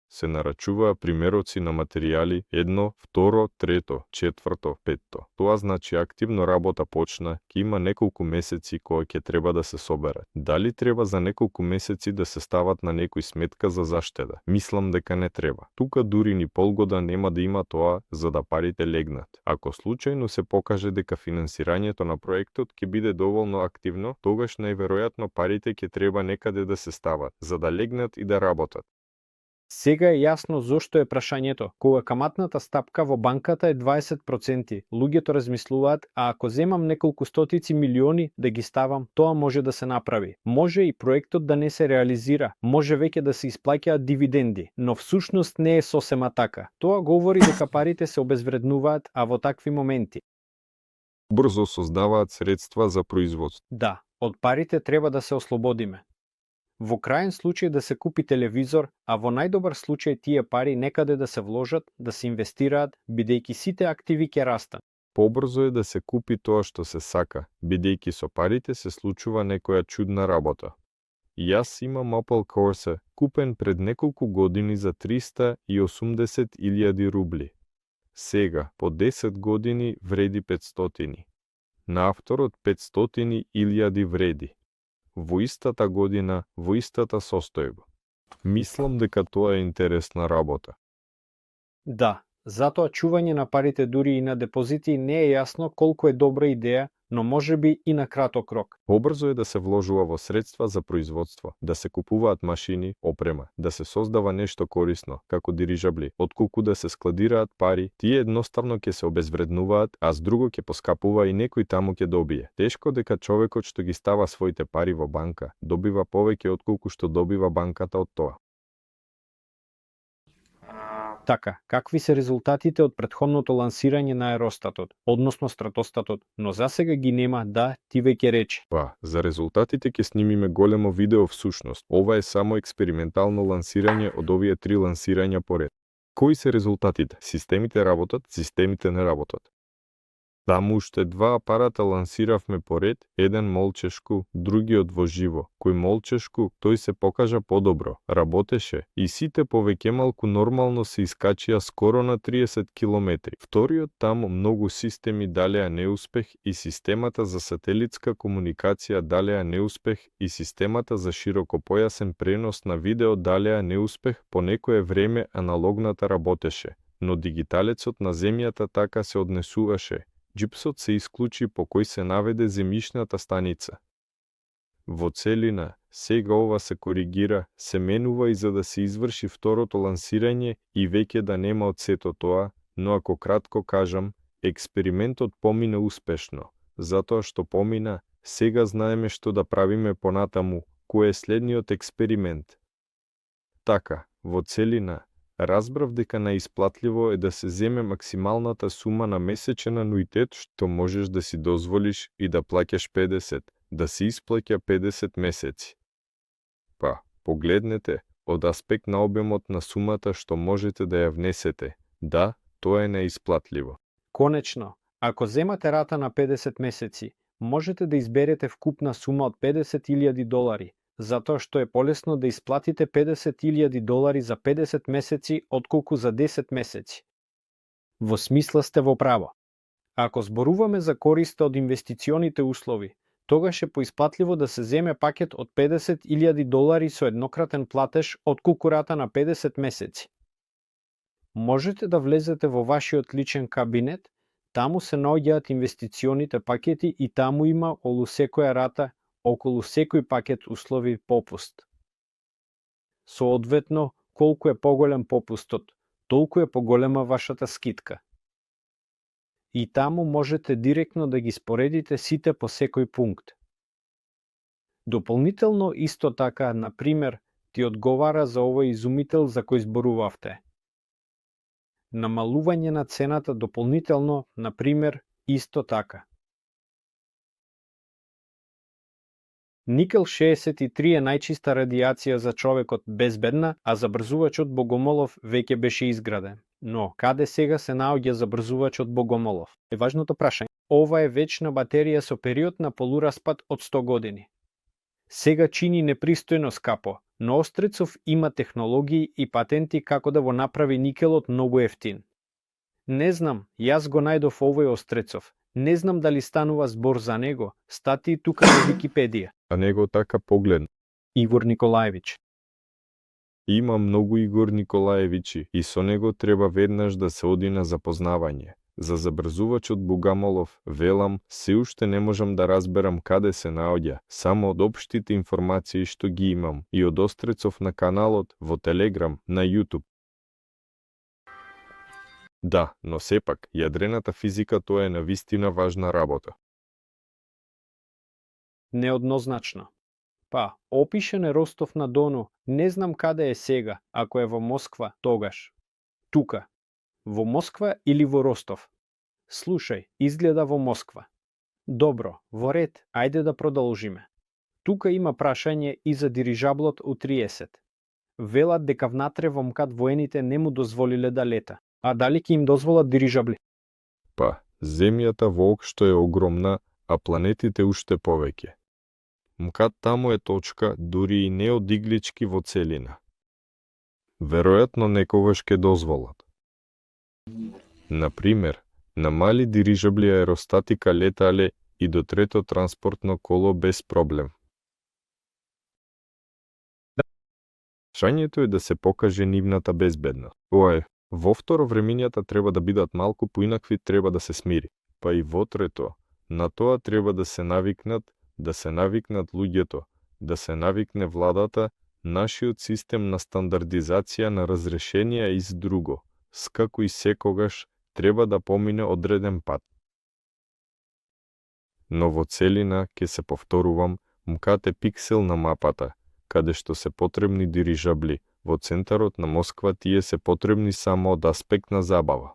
Се нарачуваа примероци на материјали 1, 2, 3, 4, 5. Тоа значи активно работа почна, ќе има неколку месеци кои ќе треба да се соберат. Дали треба за неколку месеци да се стават на некој сметка за заштеда? Мислам дека не треба. Тука дури ни полгода нема да има тоа за да парите легнат. Ако случајно се покаже дека финансирањето на проектот ќе биде доволно активно, тогаш најверојатно парите ќе треба некаде да се стават, за да легнат и да работат. Сега е јасно зошто е прашањето. Кога каматната стапка во банката е 20%, луѓето размислуваат, а ако земам неколку стотици милиони да ги ставам, тоа може да се направи. Може и проектот да не се реализира, може веќе да се исплаќаат дивиденди, но всушност не е сосема така. Тоа говори дека парите се обезвреднуваат, а во такви моменти. Брзо создаваат средства за производство. Да, од парите треба да се ослободиме. Во крајен случај да се купи телевизор, а во најдобар случај тие пари некаде да се вложат, да се инвестираат, бидејќи сите активи ќе растат. Побрзо е да се купи тоа што се сака, бидејќи со парите се случува некоја чудна работа. Јас имам Opel Corsa, купен пред неколку години за 380.000 рубли. Сега, по 10 години, вреди 500. На авторот 500.000 вреди. Во истата година, во истата состојба. Мислам дека тоа е интересна работа. Да, затоа чување на парите дури и на депозити не е јасно колку е добра идеја, но можеби и на краток рок. Побрзо е да се вложува во средства за производство, да се купуваат машини, опрема, да се создава нешто корисно, како дирижабли, отколку да се складираат пари, тие едноставно ќе се обезвреднуваат, а с друго ќе поскапува и некој таму ќе добие. Тешко дека човекот што ги става своите пари во банка, добива повеќе отколку што добива банката од тоа. Така, какви се резултатите од претходното лансирање на аеростатот, односно стратостатот, но засега ги нема, да, ти веќе речи. Па, за резултатите ќе снимиме големо видео всушност. Ова е само експериментално лансирање од овие 3 лансирања поред. Кои се резултатите? Системите работат, системите не работат. Таму уште 2 апарата лансиравме поред, еден молчешку, другиот во живо. Кој молчешку, тој се покажа подобро, работеше и сите повеќе малку нормално се искачија скоро на 30 км. Вториот таму многу системи далеа неуспех и системата за сателитска комуникација далеа неуспех и системата за широкопојасен пренос на видео далеа неуспех, по некое време аналогната работеше, но дигиталецот на земјата така се однесуваше. Джипсот се исклучи по кој се наведе земјишната станица. Во целина, сега ова се коригира, се менува и за да се изврши второто лансирање и веќе да нема од сето тоа, но ако кратко кажам, експериментот помина успешно, затоа што помина, сега знаеме што да правиме понатаму, кој е следниот експеримент. Така, во целина, разбрав дека наисплатливо е да се земе максималната сума на месечен ануитет што можеш да си дозволиш и да плаќаш 50, да се исплаќа 50 месеци. Па, погледнете, од аспект на обемот на сумата што можете да ја внесете. Да, тоа е неисплатливо. Конечно, ако земате рата на 50 месеци, можете да изберете вкупна сума од $50,000, затоа што е полесно да исплатите $50,000 за 50 месеци отколку за 10 месеци. Во смисла сте во право. Ако зборуваме за користа од инвестиционите услови, тогаш е поисплатливо да се земе пакет од $50,000 со еднократен платеж отколку рата на 50 месеци. Можете да влезете во вашиот личен кабинет, таму се наоѓаат инвестиционите пакети и таму има околу секоја рата, околу секој пакет услови попуст. Соодветно, колку е поголем попустот, толку е поголема вашата скитка. И таму можете директно да ги споредите сите по секој пункт. Дополнително исто така, на пример, ти одговара за овој изумител за кој зборувавте. Намалување на цената дополнително, на пример, исто така. Никел 63 е најчиста радијација за човекот безбедна, а забрзувачот Богомолов веќе беше изграден. Но, каде сега се наоѓа забрзувачот Богомолов? Е важното прашање. Ова е вечна батерија со период на полураспад од 100 години. Сега чини непристојно скапо, но Острецов има технологии и патенти како да го направи никелот многу ефтин. Не знам, јас го најдов овој Острецов. Не знам дали станува збор за него, статии тука во Википедија. А него така погледна. Игор Николаевич. Има многу Игор Николаевичи и со него треба веднаш да се оди на запознавање. За забрзувачот Бугамолов, велам, се уште не можам да разберам каде се наоѓа, само од општите информации што ги имам и од Острецов на каналот, во Телеграм, на YouTube. Да, но сепак, јадрената физика тоа е навистина важна работа. Неоднозначно. Па, опишен е Ростов на Дону, не знам каде е сега, ако е во Москва, тогаш. Тука. Во Москва или во Ростов? Слушај, изгледа во Москва. Добро, во ред, ајде да продолжиме. Тука има прашање и за дирижаблот У-30. Велат дека внатре во МКАД воените не му дозволиле да лета. А дали ќе им дозволат дирижабли? Па, земјата воопшто е огромна, а планетите уште повеќе. МКАД таму е точка, дури и не од иглички во целина. Веројатно некогаш ќе дозволат. Например, на мали дирижабли аеростатика летале и до трето транспортно коло без проблем. Шањето е да се покаже нивната безбедност. Во второ времињата треба да бидат малку поинакви, треба да се смири. Па и во трето, на тоа треба да се навикнат луѓето, да се навикне владата, нашиот систем на стандардизација на разрешенија из друго, скако и секогаш треба да помине одреден пат. Но во целина, ке се повторувам, МКАД е пиксел на мапата, каде што се потребни дирижабли. Во центарот на Москва тие се потребни само од аспект на забава.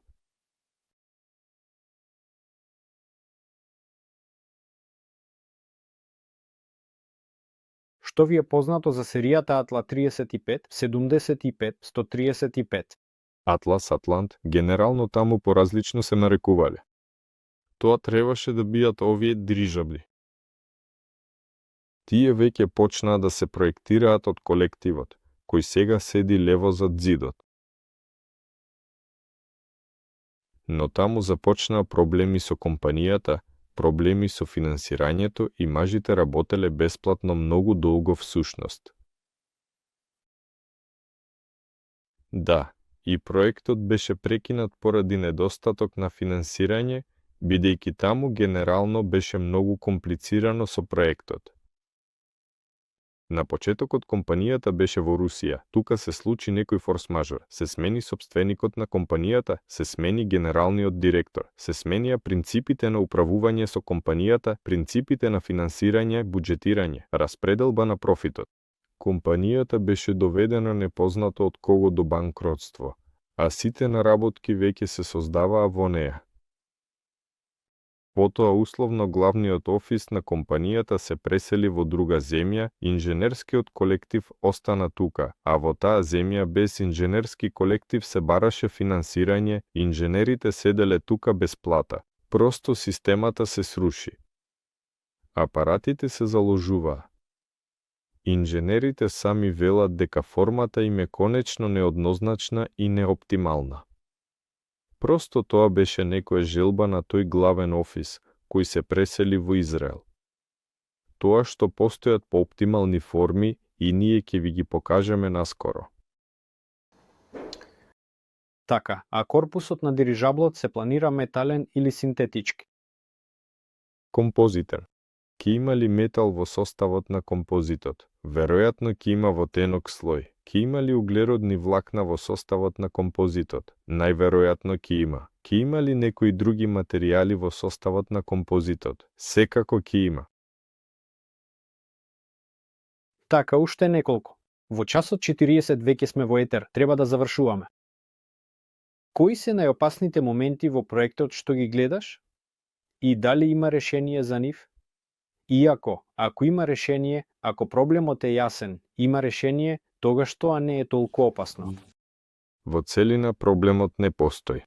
Што ви е познато за серијата Атла 35, 75, 135? Атлас, Атлант, генерално таму поразлично се нарекувале. Тоа требаше да бидат овие дирижабли. Тие веќе почнаа да се проектираат од колективот, кој сега седи лево зад зидот. Но таму започнаа проблеми со компанијата, проблеми со финансирањето и мажите работеле бесплатно многу долго всушност. Да, и проектот беше прекинат поради недостаток на финансирање, бидејќи таму генерално беше многу комплицирано со проектот. На почетокот компанијата беше во Русија, тука се случи некој форс-мажор, се смени сопственикот на компанијата, се смени генералниот директор, се сменија принципите на управување со компанијата, принципите на финансирање, буџетирање, распределба на профитот. Компанијата беше доведена непознато од кого до банкротство, а сите наработки веќе се создаваа во неа. Потоа условно главниот офис на компанијата се пресели во друга земја, инженерскиот колектив остана тука, а во таа земја без инженерски колектив се бараше финансирање, инженерите седеле тука без плата. Просто системата се сруши. Апаратите се заложуваа. Инженерите сами велат дека формата им е конечно неоднозначна и неоптимална. Просто тоа беше некоја желба на тој главен офис, кој се пресели во Израел. Тоа што постојат по оптимални форми и ние ќе ви ги покажеме наскоро. Така, а корпусот на дирижаблот се планира метален или синтетички? Композитен. Ке има ли метал во составот на композитот? Веројатно ќе има во тенок слој. Ке има ли углеродни влакна во составот на композитот? Најверојатно ќе има. Ке има ли некои други материјали во составот на композитот? Секако ќе има. Така, уште неколку. Во часот 40 веќе сме во етер, треба да завршуваме. Кои се најопасните моменти во проектот што ги гледаш? И дали има решение за нив? Иако, ако има решение, ако проблемот е јасен, има решение, тогаш тоа не е толку опасно. Во целина проблемот не постои.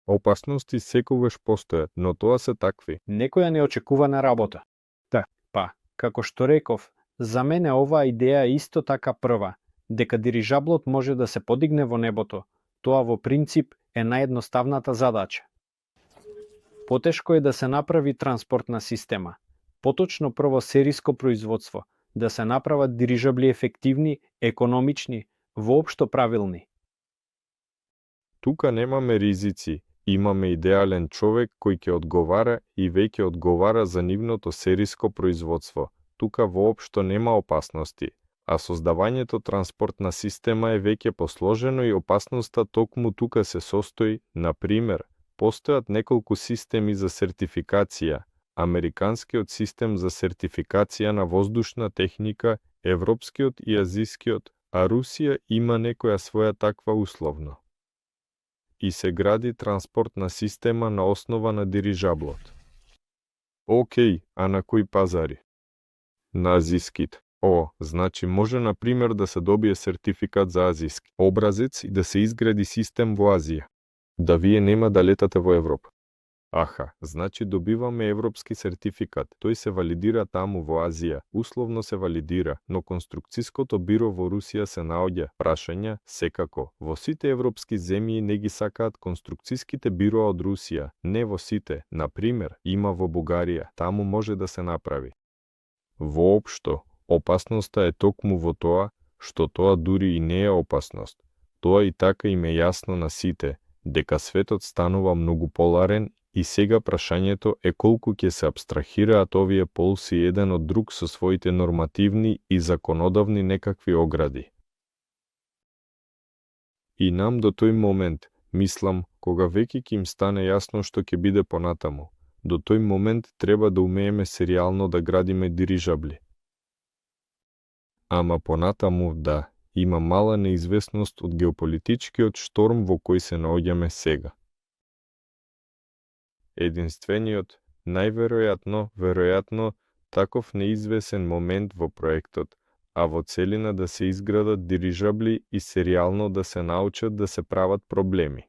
Опасности секогаш постојат, но тоа се такви. Некоја неочекувана работа. Па, како што реков, За мене оваа идеја е исто така прва, дека дирижаблот може да се подигне во небото. Тоа во принцип е наједноставната задача. Потешко е да се направи транспортна система. Поточно прво сериско производство, да се направат дирижабли ефективни, економични, воопшто правилни. Тука немаме ризици, имаме идеален човек кој ќе одговара и веќе одговара за нивното сериско производство. Тука воопшто нема опасности, а создавањето транспортна система е веќе посложено и опасноста токму тука се состои, на пример, постојат неколку системи за сертификација, американскиот систем за сертификација на воздушна техника, европскиот и азискиот, а Русија има некоја своја таква условно. И се гради транспортна система на основа на дирижаблот. Океј, а на кои пазари? На азиските. Значи може на пример да се добие сертификат за азиски образец и да се изгради систем во Азија. Да вие нема да летате во Европа. Аха, значи добиваме европски сертификат. Тој се валидира таму во Азија, условно се валидира, но конструкцијското биро во Русија се наоѓа. Прашања, секако, во сите европски земји не ги сакаат конструкцијските бироа од Русија, не во сите. На пример, има во Бугарија, таму може да се направи. Воопшто, опасноста е токму во тоа, што тоа дури и не е опасност. Тоа и така им е јасно на сите, дека светот станува многу поларен и сега прашањето е колку ќе се абстрахираат овие полси еден од друг со своите нормативни и законодавни некакви огради. И нам до тој момент, мислам, кога веќе ќе им стане јасно што ќе биде понатаму, до тој момент треба да умееме серијално да градиме дирижабли. Ама понатаму, да, има мала неизвестност од геополитичкиот шторм во кој се наоѓаме сега. Единствениот, веројатно, таков неизвесен момент во проектот, а во целина да се изградат дирижабли и серијално да се научат да се прават проблеми.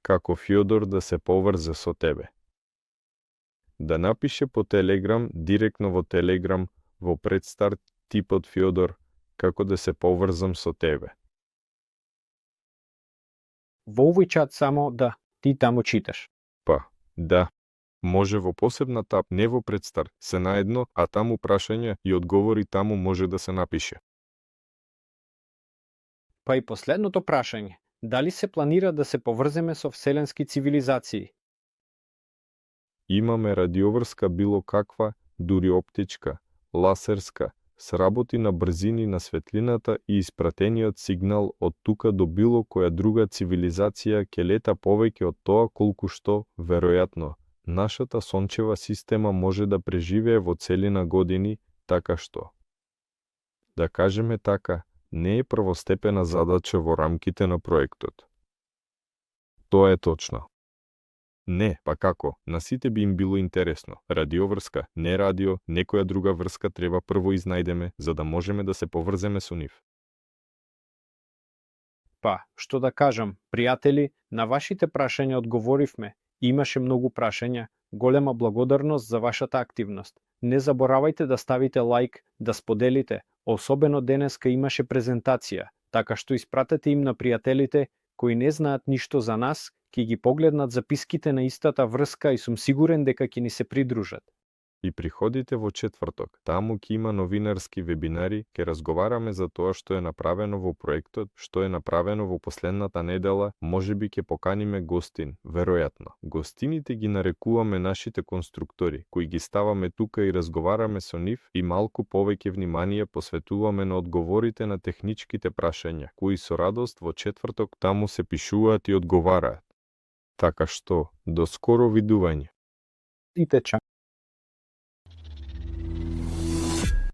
Како Фјодор да се поврзе со тебе. Да напише по телеграм, директно во телеграм, во предстарт типот Фјодор, како да се поврзам со тебе. Во овој чат само да, ти таму читаш. Да. Може во посебна таб, не во предстар, се наедно, а таму прашање и одговори таму може да се напише. Па и последното прашање, дали се планира да се поврземе со вселенски цивилизации? Имаме радиоврска било каква, дури оптичка, ласерска, сработи на брзини на светлината и испратениот сигнал од тука до било која друга цивилизација ќе лета повеќе од тоа колку што, веројатно, нашата сончева система може да преживее во целина години, така што. Да кажеме така, не е првостепена задача во рамките на проектот. Тоа е точно. Не, па како, на сите би им било интересно. Радиоврска, не радио, некоја друга врска треба прво изнајдеме, за да можеме да се поврземе со нив. Па, што да кажам, пријатели, на вашите прашања одговоривме. Имаше многу прашања, голема благодарност за вашата активност. Не заборавајте да ставите лайк, да споделите, особено денеска имаше презентација, така што испратете им на пријателите кои не знаат ништо за нас, ќе ги погледнат записките на истата врска и сум сигурен дека ќе ни се придружат. И приходите во четврток, таму ќе има новинарски вебинари, ќе разговараме за тоа што е направено во проектот, што е направено во последната недела, можеби ќе поканиме гостин, веројатно. Гостините ги нарекуваме нашите конструктори, кои ги ставаме тука и разговараме со нив и малку повеќе внимание посветуваме на одговорите на техничките прашања, кои со радост во четврток таму се пишуваат и одговараат. Така што, до скоро видување. И теча.